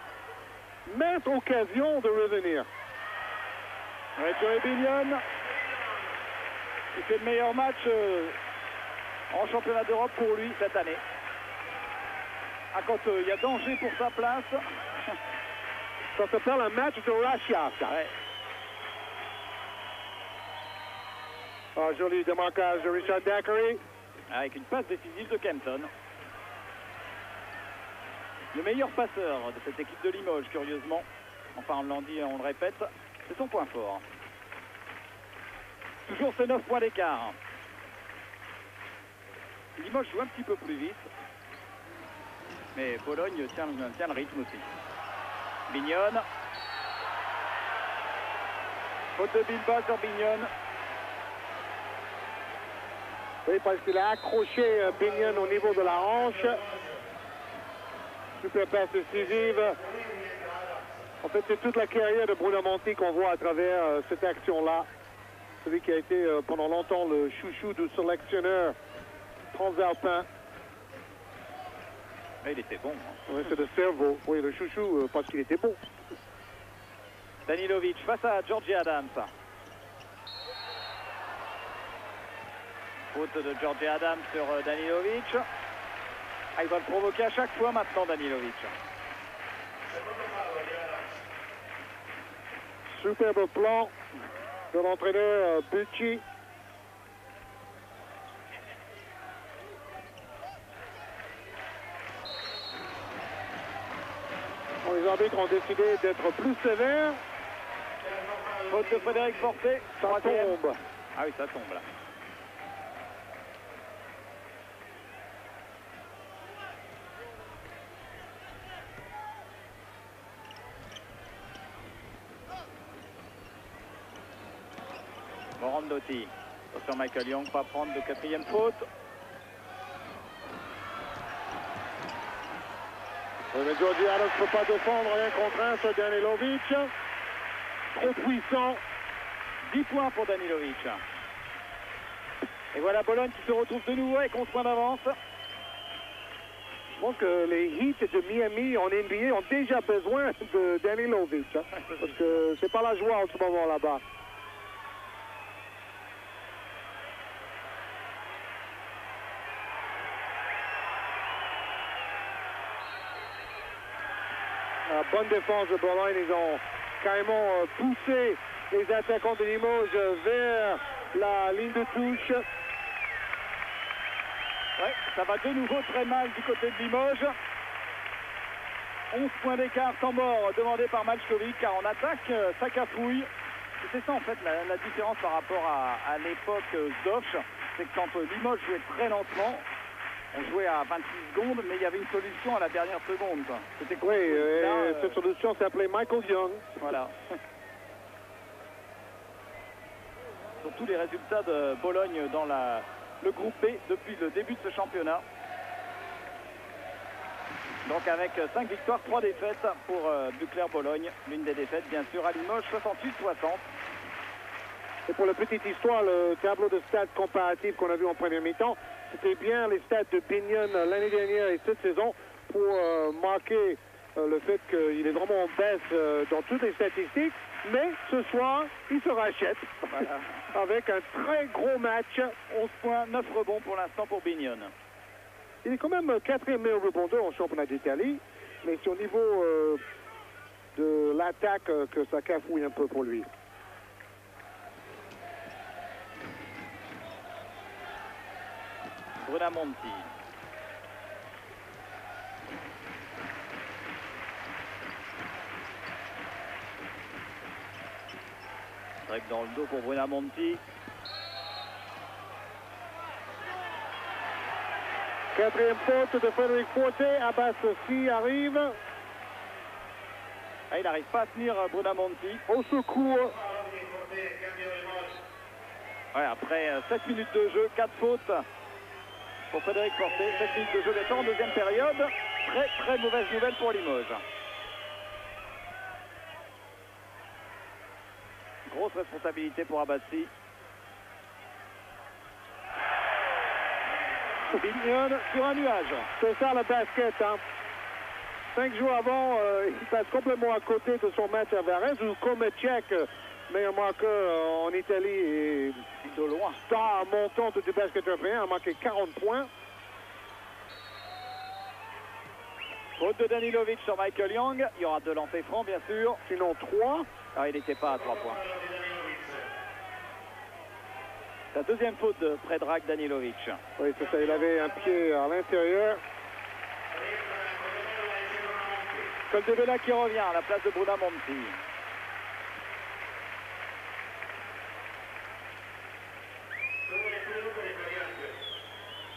maintes occasions de revenir. Ouais, Joey Binion, qui fait le meilleur match en championnat d'Europe pour lui cette année. Ah, quand il y a danger pour sa place. Ça s'appelle un match de Russia, ça. Ouais. Ah, joli démarquage de Richard Dacoury. Avec une passe décisive de Kempton. Le meilleur passeur de cette équipe de Limoges, curieusement. Enfin, on l'a dit, on le répète, c'est son point fort. Toujours ces 9 points d'écart. Limoges joue un petit peu plus vite. Mais Bologne tient le rythme aussi. Bignon. Faute de Bilbao sur Bignon. Oui, parce qu'il a accroché Bignon au niveau de la hanche. Super passe décisive. En fait, c'est toute la carrière de Bruno Monti qu'on voit à travers cette action-là. Celui qui a été pendant longtemps le chouchou du sélectionneur transalpin. Il était bon. Hein. Oui, c'est le cerveau. Oui, le chouchou parce qu'il était bon. Danilovic face à Georgie Adams. Faute de Georgie Adams sur Danilovic. Ah, il va le provoquer à chaque fois maintenant, Danilovic. Superbe plan de l'entraîneur Bucci. Bon, les arbitres ont décidé d'être plus sévères. Faute de Frédéric Fortet. Ça tombe. Ah oui, ça tombe là. Morandotti. Attention, Michael Young, pas prendre de 4e faute. Oui, mais Georgie Adams ne peut pas défendre rien contre un sur Danilovic. Trop puissant. 10 points pour Danilovic. Et voilà Bologne qui se retrouve de nouveau avec 11 points d'avance. Je pense que les Heat de Miami en NBA ont déjà besoin de Danilovic. Hein, parce que c'est pas la joie en ce moment là-bas. Bonne défense de Bologne. Ils ont carrément poussé les attaquants de Limoges vers la ligne de touche. Ouais, ça va de nouveau très mal du côté de Limoges. 11 points d'écart, temps mort demandé par Malchkovic, car en attaque, ça cafouille. C'est ça en fait la différence par rapport à l'époque Zdovch. C'est que quand Limoges jouait très lentement, On jouait à 26 secondes, mais il y avait une solution à la dernière seconde. C'était Oui, cette solution s'appelait Michael Young. Voilà. Surtout les résultats de Bologne dans le groupe B depuis le début de ce championnat. Donc avec 5 victoires, 3 défaites pour Bucler Bologne. L'une des défaites, bien sûr, à Limoges, 68-60. Et pour la petite histoire, le tableau de stats comparatif qu'on a vu en première mi-temps, c'était bien les stats de Binion l'année dernière et cette saison pour marquer le fait qu'il est vraiment en baisse dans toutes les statistiques. Mais ce soir, il se rachète avec un très gros match. 11 points, 9 rebonds pour l'instant pour Binion. Il est quand même 4e meilleur rebondeur en championnat d'Italie, mais c'est au niveau de l'attaque que ça cafouille un peu pour lui. Brunamonti. Direct dans le dos pour Brunamonti. 4e faute de Frédéric Forte. Abbas aussi arrive. Ah, il n'arrive pas à tenir Brunamonti. Au secours. Ouais, après 7 minutes de jeu, 4 fautes pour Frédéric Forte. 7 minutes de jeu maintenant en deuxième période. Très très mauvaise nouvelle pour Limoges. Grosse responsabilité pour Abbassi. Binion sur un nuage. C'est ça le basket. 5 jours avant, il passe complètement à côté de son match à Varese, ou Komeček, meilleur marqueur en Italie et de loin. Star montante du basket européen, a marqué 40 points. Faute de Danilovic sur Michael Young. Il y aura 2 lancers francs, bien sûr. Sinon 3. Ah, il n'était pas à 3 points. La deuxième faute de Predrag Danilovic. Oui, c'est ça. Il avait un pied à l'intérieur. Coldebella qui revient à la place de Brunamonti.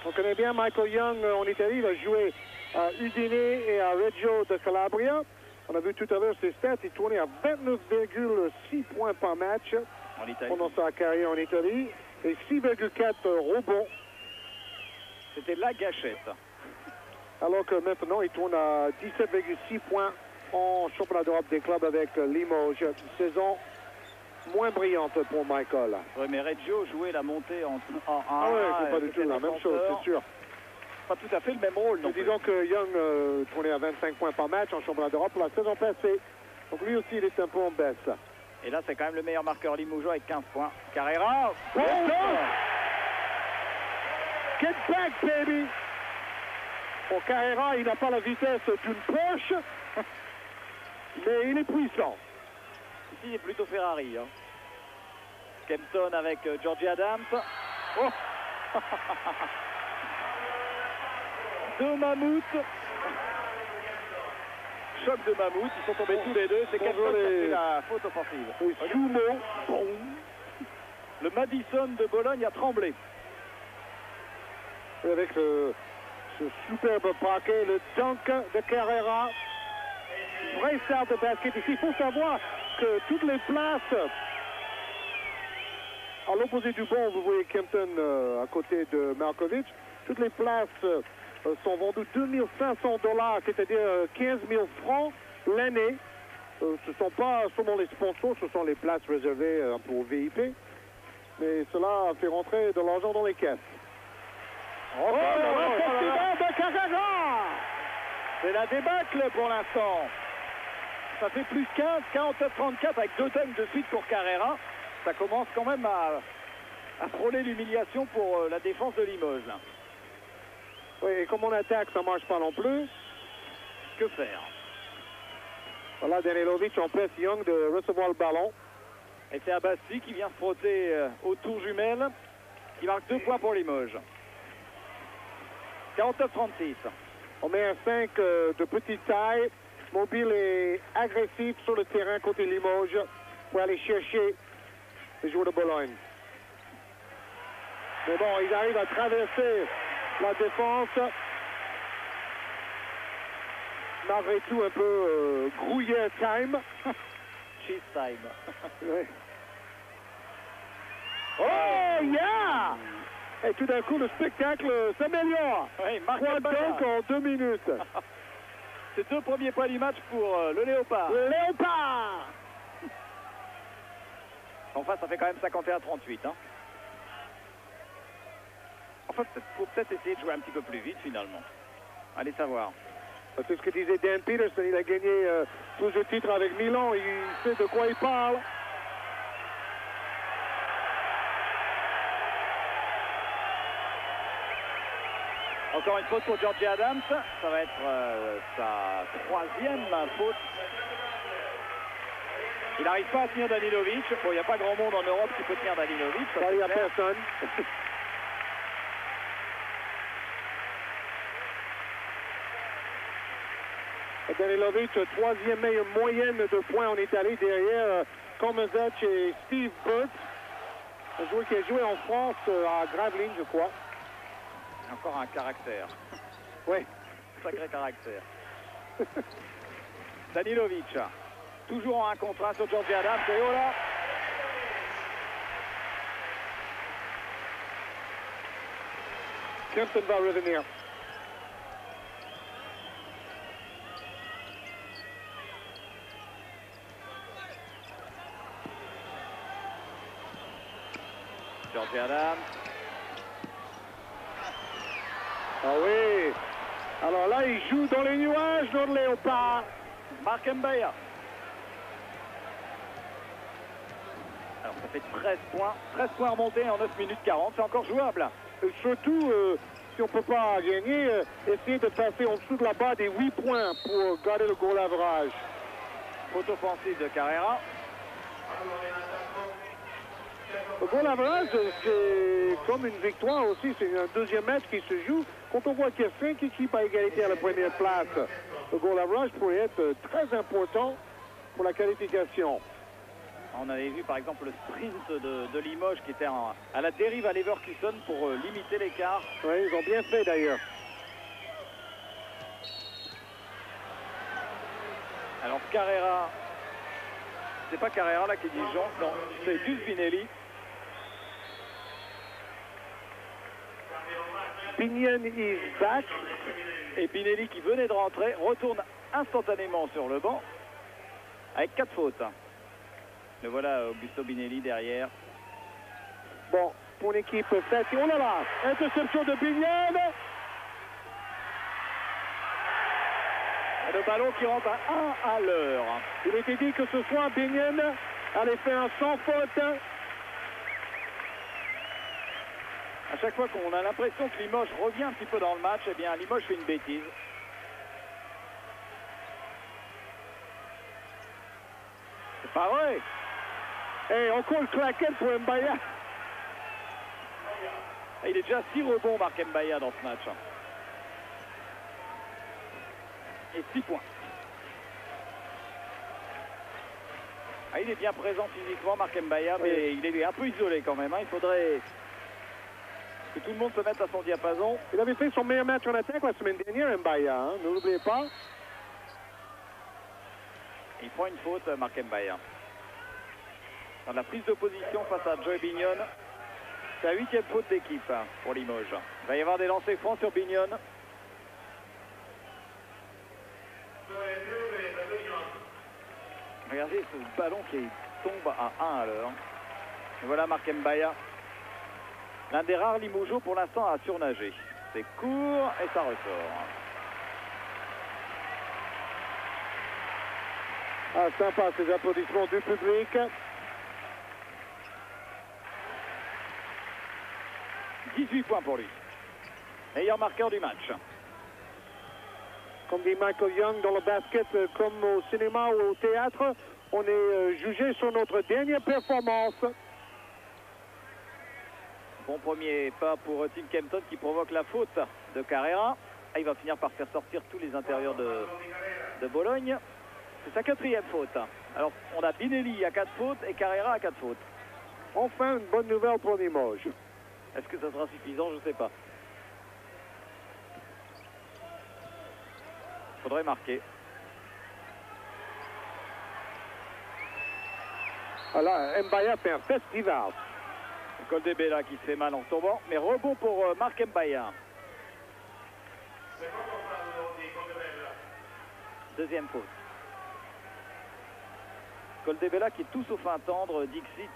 On connaît bien Michael Young en Italie. Il a joué à Udine et à Reggio de Calabria. On a vu tout à l'heure ses stats. Il tournait à 29,6 points par match pendant sa carrière en Italie. Et 6,4 rebonds. C'était la gâchette. Alors que maintenant, il tourne à 17,6 points en championnat d'Europe des clubs avec Limoges. Une saison moins brillante pour Michael. Oui, mais Reggio jouait la montée en 1. Ah oui, c'est pas du tout la même chose, c'est sûr. Pas tout à fait le même rôle. Disons que Young tournait à 25 points par match en championnat d'Europe la saison passée. Donc lui aussi, il est un peu en baisse. Et là, c'est quand même le meilleur marqueur limogeois avec 15 points. Carrera. Oh, get back, baby! Bon, Carrera, il n'a pas la vitesse d'une Porsche, mais il est puissant. Ici, il est plutôt Ferrari. Kempton avec Georgie Adams. Oh. Deux mammouths. Choc de mammouth, ils sont tombés tous les deux. C'est Kempton qui a fait la faute offensive. Sumo. Le Madison de Bologne a tremblé. Avec ce superbe paquet, le dunk de Carrera. Vrai start de basket ici. Il faut savoir que toutes les places, à l'opposé du banc, vous voyez Kempton à côté de Markovic, toutes les places sont vendues $2 500, c'est-à-dire 15 000 francs l'année. Ce ne sont pas seulement les sponsors, ce sont les places réservées pour VIP. Mais cela fait rentrer de l'argent dans les caisses. C'est la débâcle pour l'instant. Ça fait plus 15, 49-34 avec 2 dunks de suite pour Carrera. Ça commence quand même à frôler l'humiliation pour la défense de Limoges. Là. Oui, et comme on attaque, ça ne marche pas non plus. Que faire? Voilà, Danilovic empêche Young de recevoir le ballon. Et c'est Abbassi qui vient se frotter au tour jumelle, qui marque 2 points pour Limoges. 49-36. On met un 5 de petite taille, mobile et agressif sur le terrain côté Limoges pour aller chercher les joueurs de Bologne. Mais bon, ils arrivent à traverser La défense, malgré tout, un peu grouillé à time. Cheese time. Ouais. Oh, yeah! Et tout d'un coup, le spectacle s'améliore. Oui, Marc 3 Mbaya. dunks en 2 minutes. C'est 2 premiers points du match pour le Léopard. Le Léopard! Enfin, ça fait quand même 51-38. Hein. Enfin, faut peut-être essayer de jouer un petit peu plus vite finalement. Allez savoir. C'est ce que disait Dan Peterson. Il a gagné 12 titres avec Milan. Il sait de quoi il parle. Encore une faute pour Georgie Adams. Ça va être sa 3e faute. Il n'arrive pas à tenir Danilovic. Bon, il n'y a pas grand monde en Europe qui peut tenir Danilovic. Ça, il n'y a personne. Danilovic, 3e meilleure moyenne de points en Italie derrière Komazac et Steve Burt. Un joueur qui a joué en France à Gravelines, je crois. Encore un caractère. Oui. Sacré caractère. Danilovic. Toujours en 1 contre 1 sur Georgie Adams. Et oh là! Kempton va revenir. Georgie Adams. Ah oui. Alors là, il joue dans les nuages, dans le Léopard. Marc Mbaya. Alors ça fait 13 points. 13 points remontés en 9 minutes 40. C'est encore jouable. Et surtout, si on ne peut pas gagner, essayer de passer en dessous de la barre des 8 points pour garder le goal average. Faute offensive de Carrera. Le goal average, c'est comme une victoire aussi. C'est un deuxième match qui se joue. Quand on voit qu'il y a 5 équipes à égalité à la première place, le goal average pourrait être très important pour la qualification. On avait vu par exemple le sprint de Limoges qui était à la dérive à Leverkusen pour limiter l'écart. Oui, ils ont bien fait d'ailleurs. Alors Carrera, c'est pas Carrera là qui est diligent, non, c'est Gus Binelli. Binion is back. Et Binelli qui venait de rentrer retourne instantanément sur le banc avec 4 fautes. Le voilà Augusto Binelli derrière. Bon, pour l'équipe faite. Oh là là, interception de Binion. Et le ballon qui rentre à 1 à l'heure. Il était dit que ce soir, Binion allait faire un sans faute. À chaque fois qu'on a l'impression que Limoges revient un petit peu dans le match, eh bien Limoges fait une bêtise. C'est pas vrai. Et encore le claquette pour Mbaya. Il est déjà 6 rebonds, Marc Mbaya, dans ce match. Et 6 points. Ah, il est bien présent physiquement, Marc Mbaya, mais oui. il est un peu isolé quand même. Hein. Il faudrait que tout le monde se mette à son diapason. Il avait fait son meilleur match en attaque la semaine dernière, Mbaya. Hein? Ne l'oubliez pas. Il prend une faute, Marc Mbaya. Dans la prise de position face à Joey Binion. C'est la 8e faute d'équipe pour Limoges. Il va y avoir des lancers francs sur Binion. Regardez ce ballon qui tombe à 1 à l'heure. Et voilà Marc Mbaya. L'un des rares Limougeaux pour l'instant à surnager. C'est court et ça ressort. Ah, sympa ces applaudissements du public. 18 points pour lui. Meilleur marqueur du match. Comme dit Michael Young, dans le basket, comme au cinéma ou au théâtre, on est jugé sur notre dernière performance. Bon premier pas pour Tim Kempton qui provoque la faute de Carrera. Ah, il va finir par faire sortir tous les intérieurs de Bologne. C'est sa 4e faute. Alors on a Binelli à 4 fautes et Carrera à 4 fautes. Enfin, une bonne nouvelle pour Limoges. Est-ce que ça sera suffisant? Je ne sais pas. faudrait marquer. Là, Mbaya fait un festival. Goldebella qui se fait mal en tombant, mais rebond pour Marc Mbaya. Deuxième faute. Goldebella qui est tout sauf un tendre, Dixit,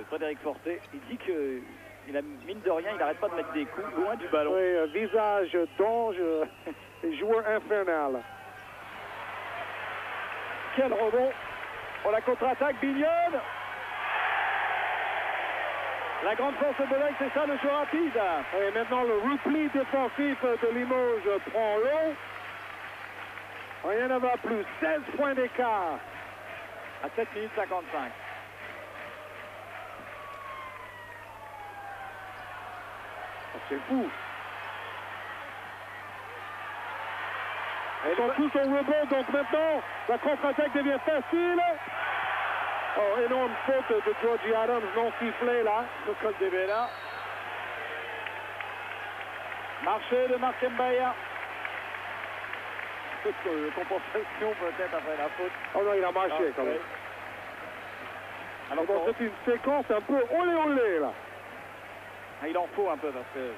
Frédéric Forté. Il dit que, mine de rien, il n'arrête pas de mettre des coups loin du ballon. Oui, visage d'ange, joueur infernal. Quel rebond pour la contre-attaque, Bignone. La grande force de Bologne, c'est ça le jeu rapide. Et maintenant le repli défensif de Limoges prend l'eau. Rien ne va plus, 16 points d'écart. À 7 minutes 55. C'est fou. Ils sont tous au rebond, donc maintenant la contre-attaque devient facile. Oh, énorme faute de Georgie Adams non sifflée là. Le col de Bella. Marché de Marc Mbaya. Compensation peut-être après la faute. Oh non, il a marché quand même. Alors bon, c'est une séquence un peu olé là. Il en faut un peu parce que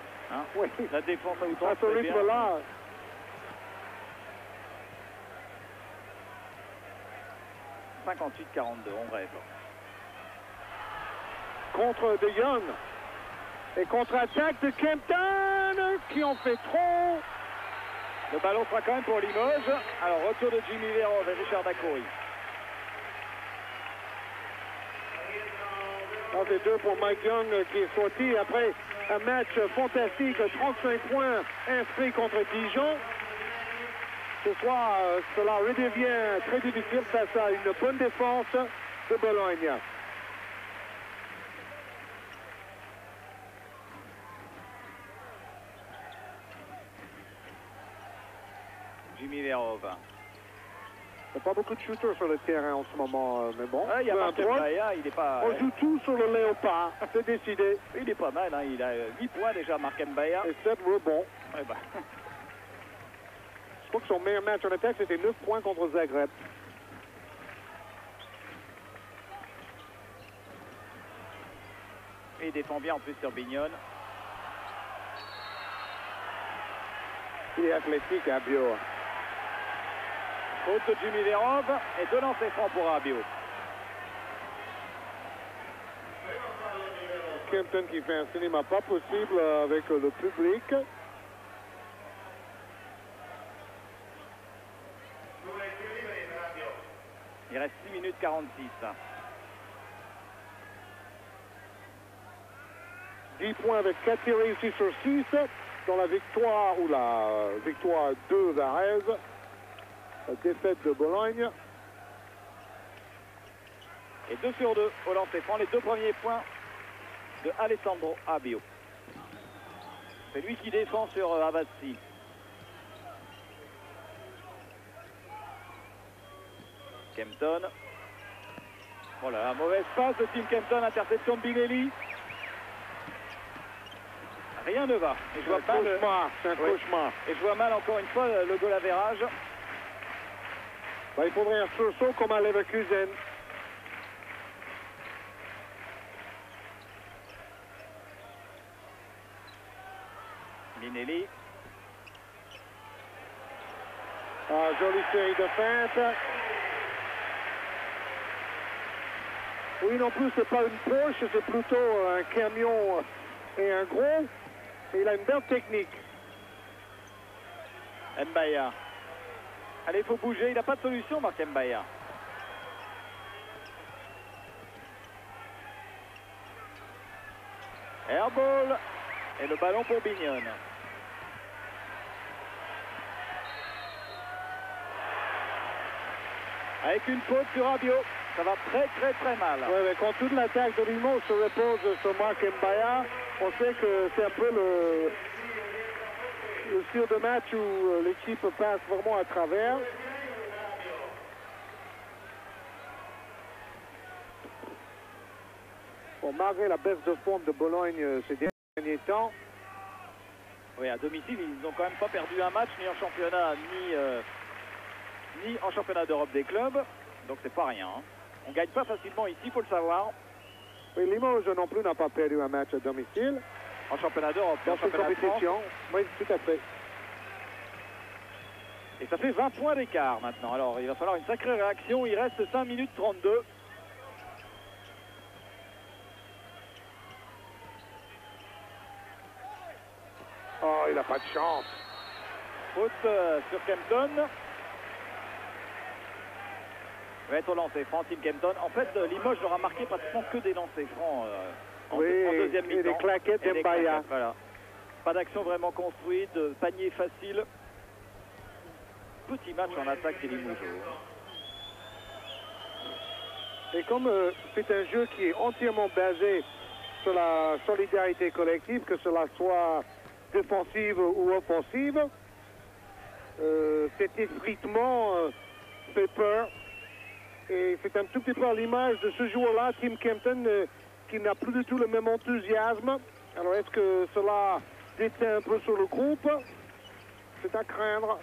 oui. La défense à outrance. À ce rythme-là. « 58-42, on rêve. » Contre De Jong. Et contre-attaque de Kempton qui en fait trop. Le ballon sera quand même pour Limoges. Alors retour de Jimmy Verov et Richard Dacoury. C'est deux pour Mike Young qui est sorti après un match fantastique, 35 points inscrits contre Dijon. Ce soir, cela redevient très difficile face à une bonne défense de Bologne. Jimmy Verov. Il n'y a pas beaucoup de shooters sur le terrain en ce moment, mais bon. Il y a Marc Mbaya, il est pas... On joue tout sur le léopard, c'est décidé. Il est pas mal, hein. Il a 8 points déjà, Marc Mbaya. Et 7 rebonds. Ouais, bah. Je crois que son meilleur match en attaque, c'était 9 points contre Zagreb. Et il défend bien en plus sur Bignone. Il est athlétique, Abio. Faute de Jimmy Verov et deux lancers francs pour Abio. Kempton qui fait un cinéma pas possible avec le public. Il reste 6 minutes 46. 10 points avec 4 tirs réussis sur 6 dans la victoire ou la victoire 2 Varese. La défaite de Bologne. Et 2 sur 2 au lancer franc. Les deux premiers points de Alessandro Abio. C'est lui qui défend sur Avazzi. Kempton. Voilà, mauvaise passe de Tim Kempton, interception de Binelli. Rien ne va. Et je vois pas c'est un cauchemar. Et je vois mal encore une fois le goal average. Il faudrait un sursaut comme à Leverkusen. Binelli. Jolie série de feintes. Oui, non plus, c'est pas une Porsche, c'est plutôt un camion et un gros. Et il a une belle technique. Mbaya. Allez, il faut bouger. Il n'a pas de solution, Marc Mbaya. Airball. Et le ballon pour Bignone. Avec une faute sur Abio. Ça va très mal. Oui, mais quand toute l'attaque de Limoges se repose sur Marc Mbaya, on sait que c'est un peu le style de match où l'équipe passe vraiment à travers. Bon, malgré la baisse de forme de Bologne ces derniers temps. Oui, à domicile, ils n'ont quand même pas perdu un match, ni en championnat, ni ni en championnat d'Europe des clubs. Donc c'est pas rien. Hein. On gagne pas facilement ici, il faut le savoir. Oui, Limoges non plus n'a pas perdu un match à domicile. En championnat d'Europe, Dans en cette championnat de France. compétition. Oui, tout à fait. Et ça fait 20 points d'écart maintenant. Alors il va falloir une sacrée réaction. Il reste 5 minutes 32. Oh, il n'a pas de chance. Faute sur Kempton. Va être lancé franc, Tim Kempton. En fait, Limoges n'aura marqué pratiquement que des lancers francs en deuxième mi-temps. Et des claquettes d'Embaya. Voilà. Pas d'action vraiment construite, panier facile. Petit match en attaque des Limoges. Et comme c'est un jeu qui est entièrement basé sur la solidarité collective, que cela soit défensive ou offensive, cet effritement fait peur. Et c'est un tout petit peu à l'image de ce joueur-là, Tim Kempton, qui n'a plus du tout le même enthousiasme. Alors est-ce que cela déteint un peu sur le groupe? C'est à craindre.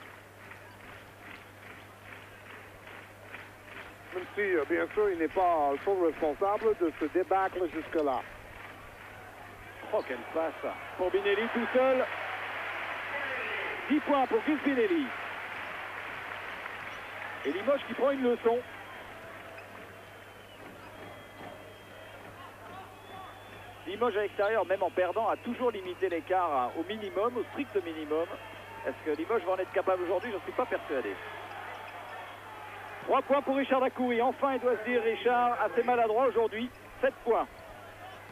Même si, bien sûr, il n'est pas le seul responsable de ce débâcle jusque-là. Oh, quelle passe pour Binelli tout seul. 10 points pour Gus Binelli. Et Limoges qui prend une leçon. Limoges à l'extérieur, même en perdant, a toujours limité l'écart au minimum, au strict minimum. Est-ce que Limoges va en être capable aujourd'hui? Je ne suis pas persuadé. 3 points pour Richard Dacoury. Enfin, il doit se dire, Richard, assez maladroit aujourd'hui. 7 points.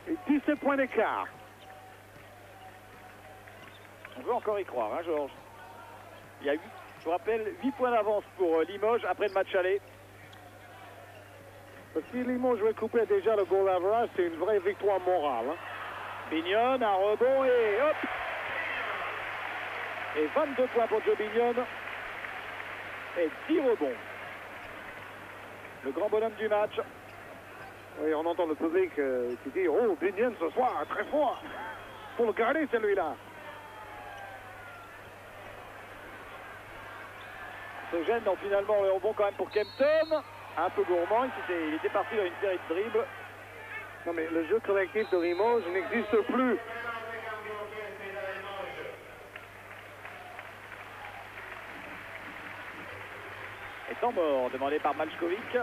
Et 17 points d'écart. On veut encore y croire, hein, Georges. Il y a eu, je vous rappelle, 8 points d'avance pour Limoges après le match aller. Si Limoges veut couper déjà le goal average, c'est une vraie victoire morale. Hein. Bignon, un rebond et hop! Et 22 points pour Joe Bignon. Et 10 rebonds. Le grand bonhomme du match. Oui, on entend le public qui dit « Oh, Bignon ce soir, très fort! Faut le garder celui-là! » Se gêne, donc finalement le rebond quand même pour Kempton. Un peu gourmand, il était parti dans une série de dribbles. Non mais le jeu collectif de Limoges n'existe plus. Et temps mort demandé par Malchkovic.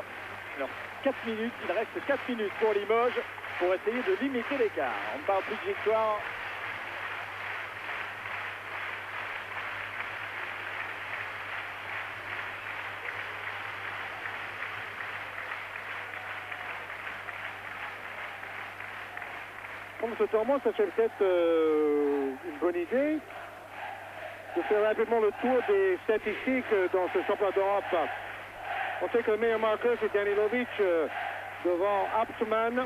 Alors 4 minutes, il reste 4 minutes pour Limoges pour essayer de limiter l'écart. On ne parle plus de victoire. Comme ce tournoi, ça serait peut-être une bonne idée de faire rapidement le tour des statistiques dans ce championnat d'Europe. On sait que le meilleur marqueur, c'est Danilovic devant Aptman,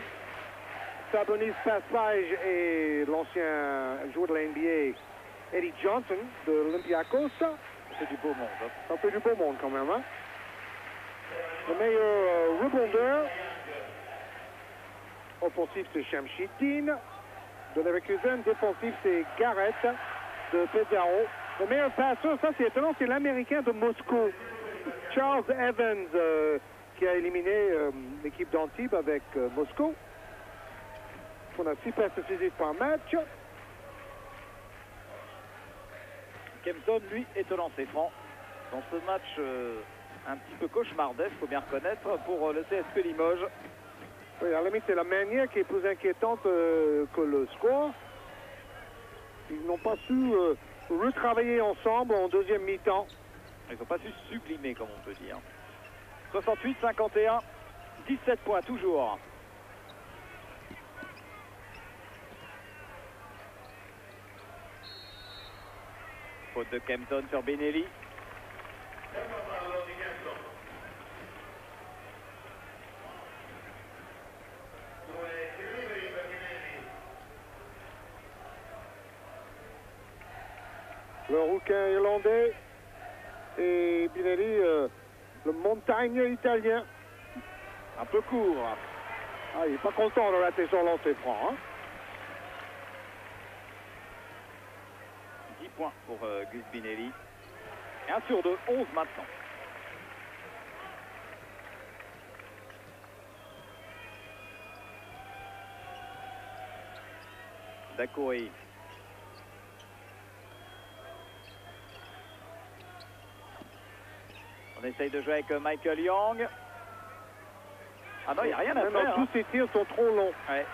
Sabonis Passage et l'ancien joueur de la NBA, Eddie Johnson de l'Olympiakos. C'est du beau monde. Hein. Ça fait du beau monde quand même. Hein? Le meilleur rebondeur offensif, c'est Shamshidin de Leverkusen. Défensif, c'est Garrett de Pesaro. Le meilleur passeur, ça c'est étonnant, c'est l'Américain de Moscou, Charles Evans, qui a éliminé l'équipe d'Antibes avec Moscou. On a 6 passes décisives par match. Kempton, lui, est au lancer franc. Dans ce match un petit peu cauchemardesque, il faut bien reconnaître, pour le CSP Limoges. Oui, à la limite, c'est la manière qui est plus inquiétante que le score. Ils n'ont pas su retravailler ensemble en deuxième mi-temps. Ils n'ont pas su sublimer, comme on peut dire. 68-51, 17 points toujours. Faute de Kempton sur Benelli. Le rouquin irlandais et Binelli, le montagne italien. Un peu court. Ah, il n'est pas content de rater son lancer franc. Hein? 10 points pour Gus Binelli. Et 1 sur 2, 11 maintenant. Dacoury. On essaye de jouer avec Michael Young. Ah non, il n'y a rien à faire. Tous ces tirs sont trop longs. Ouais.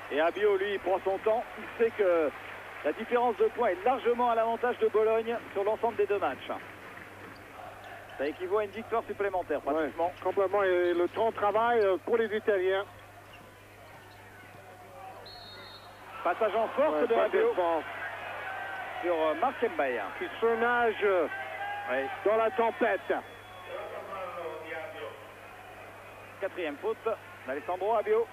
Et Abio, lui, il prend son temps. Il sait que la différence de points est largement à l'avantage de Bologne sur l'ensemble des deux matchs. Ça équivaut à une victoire supplémentaire, pratiquement. Ouais, complètement. Et le temps de travail pour les Italiens. Passage en force de Abio sur Marc Mbaya. Qui se nage dans la tempête. Quatrième faute d'Alessandro Abio.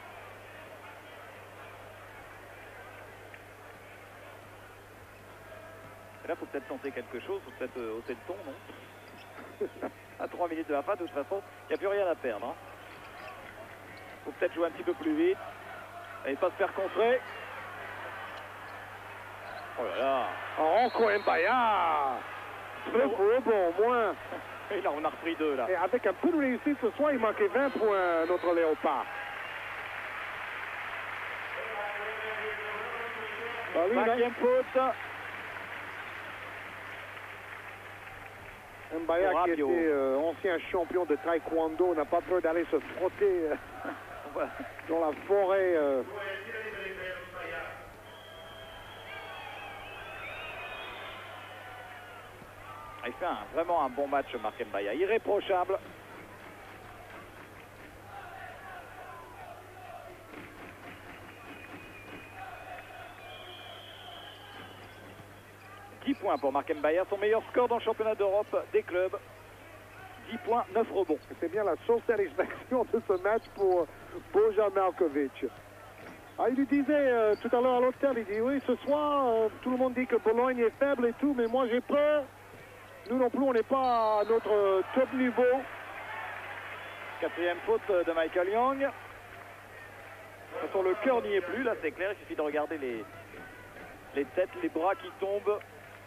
Et là, il faut peut-être tenter quelque chose, il faut peut-être hausser le ton, non? À 3 minutes de la fin, de toute façon, il n'y a plus rien à perdre. Hein. Faut peut-être jouer un petit peu plus vite. Et pas se faire contrer. Oh là là. Ranko Mbaya. Bon, au moins. Et là, on a repris 2, là. Et avec un peu de réussite ce soir, il manquait 20 points, notre Léopard. Cinquième faute. Mbaya, qui était ancien champion de taekwondo, n'a pas peur d'aller se frotter dans la forêt. Il fait vraiment un bon match, Marc Mbaya. Irréprochable. Points pour Marc Mbaya, son meilleur score dans le championnat d'Europe des clubs. 10 points, 9 rebonds. C'est bien la socialisation de ce match pour Bojan Markovic. Ah, il lui disait tout à l'heure à l'hôtel, il dit oui, ce soir, tout le monde dit que Bologne est faible et tout, mais moi j'ai peur. Nous non plus, on n'est pas à notre top niveau. Quatrième faute de Michael Young. De toute façon, le cœur n'y est plus, là c'est clair, il suffit de regarder les têtes, les bras qui tombent.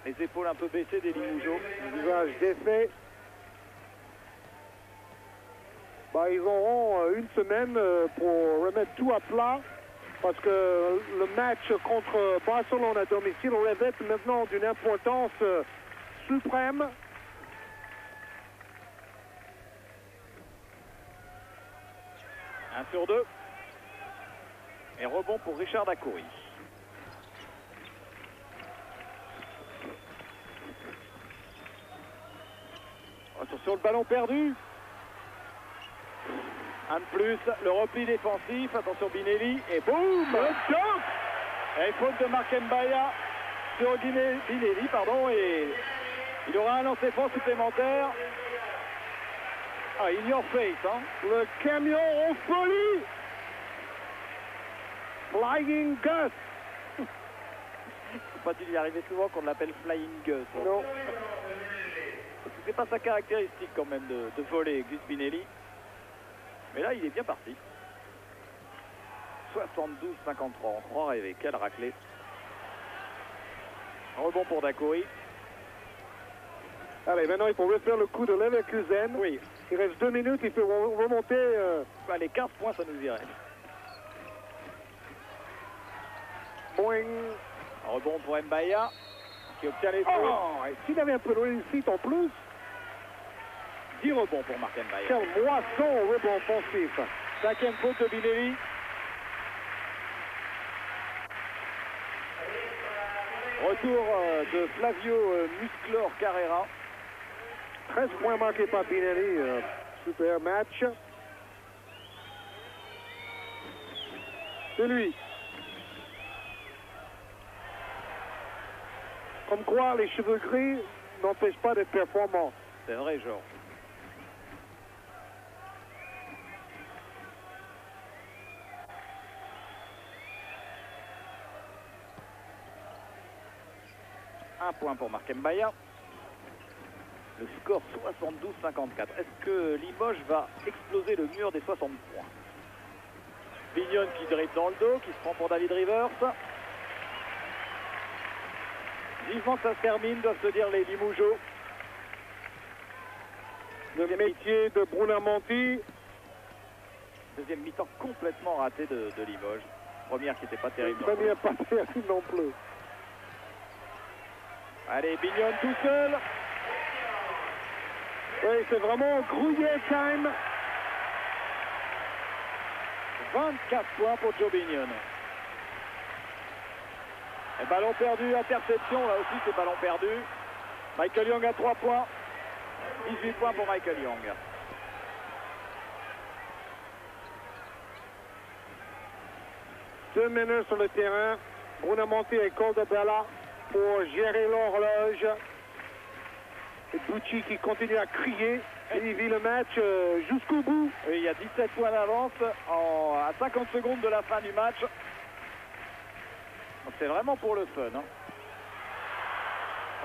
Les épaules un peu baissées des Limougeaux. Le visage défait. Bah, ils auront une semaine pour remettre tout à plat. Parce que le match contre Barcelone à domicile revêt maintenant d'une importance suprême. Un sur 2. Et rebond pour Richard Dacoury. Attention, le ballon perdu. Un de plus, le repli défensif. Attention, Binelli. Et boum, le dunk. Et faute de Marc Mbaya sur Binelli, pardon. Et il aura un lancer franc supplémentaire. Ah, in your face, hein. Le camion en folie. Flying Gus. C'est pas dû y arriver souvent qu'on l'appelle Flying Gus. Hein. Non. C'est pas sa caractéristique quand même de voler, Gus Binelli. Mais là, il est bien parti. 72-53, on croit rêver. Quelle raclée. Rebond pour Dacoury. Allez, maintenant, il faut refaire le coup de Leverkusen. Oui. Il reste 2 minutes, il faut remonter. Les 15 points, ça nous irait. Boing. Rebond pour Mbaya, qui obtient les points. Oh, s'il avait un peu de réussite en plus. 10 rebonds pour Marc Mbaya. Quelle moisson au rebond offensif. Cinquième faute de Binelli. Retour de Flavio Musclor Carrera. 13 points marqués par Binelli. Super match. C'est lui. Comme quoi, les cheveux gris n'empêchent pas d'être performants. C'est vrai, Georges. Un point pour Marc Mbaya. Le score 72-54. Est-ce que Limoges va exploser le mur des 60 points? Bignone qui dribble dans le dos, qui se prend pour David Rivers. Vivement que ça se termine, doivent se dire les Limougeaux. Le métier de Brunamonti. Deuxième mi-temps complètement raté de Limoges. Première qui n'était pas terrible. Première pas terrible non plus. Allez, Binion tout seul. Oui, c'est vraiment grouillet time. 24 points pour Joe Binion. Et ballon perdu, interception, là aussi c'est ballon perdu. Michael Young à 3 points. 18 points pour Michael Young. Deux meneurs sur le terrain. Brunamonti et Coldebella pour gérer l'horloge. Et Bucci qui continue à crier. Et il vit le match jusqu'au bout. Oui, il y a 17 points d'avance à 50 secondes de la fin du match. Donc c'est vraiment pour le fun. Hein.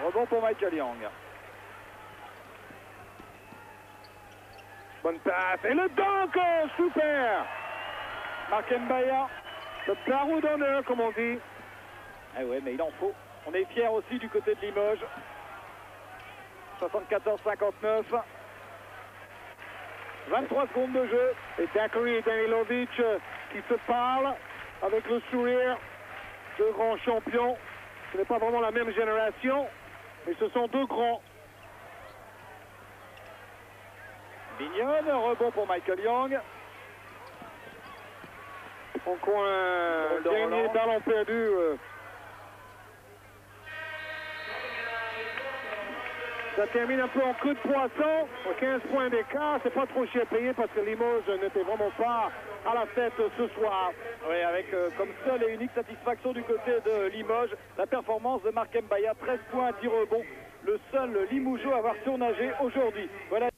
Rebond pour Michael Young. Bonne passe. Et le dunk, super. Mark Mbaya. Le barreau d'honneur, comme on dit. Eh ouais, mais il en faut. On est fiers aussi du côté de Limoges. 74-59. 23 secondes de jeu. Et Daiquiri et Danilovic qui se parlent avec le sourire. Deux grands champions. Ce n'est pas vraiment la même génération, mais ce sont deux grands. Binion, rebond pour Michael Young. Encore un dernier ballon perdu. Ça termine un peu en coup de poisson. 15 points d'écart. C'est pas trop cher payé parce que Limoges n'était vraiment pas à la fête ce soir. Oui, avec comme seule et unique satisfaction du côté de Limoges, la performance de Mark Mbaya, 13 points, 10 rebonds. Le seul Limougeau à avoir surnagé aujourd'hui. Voilà.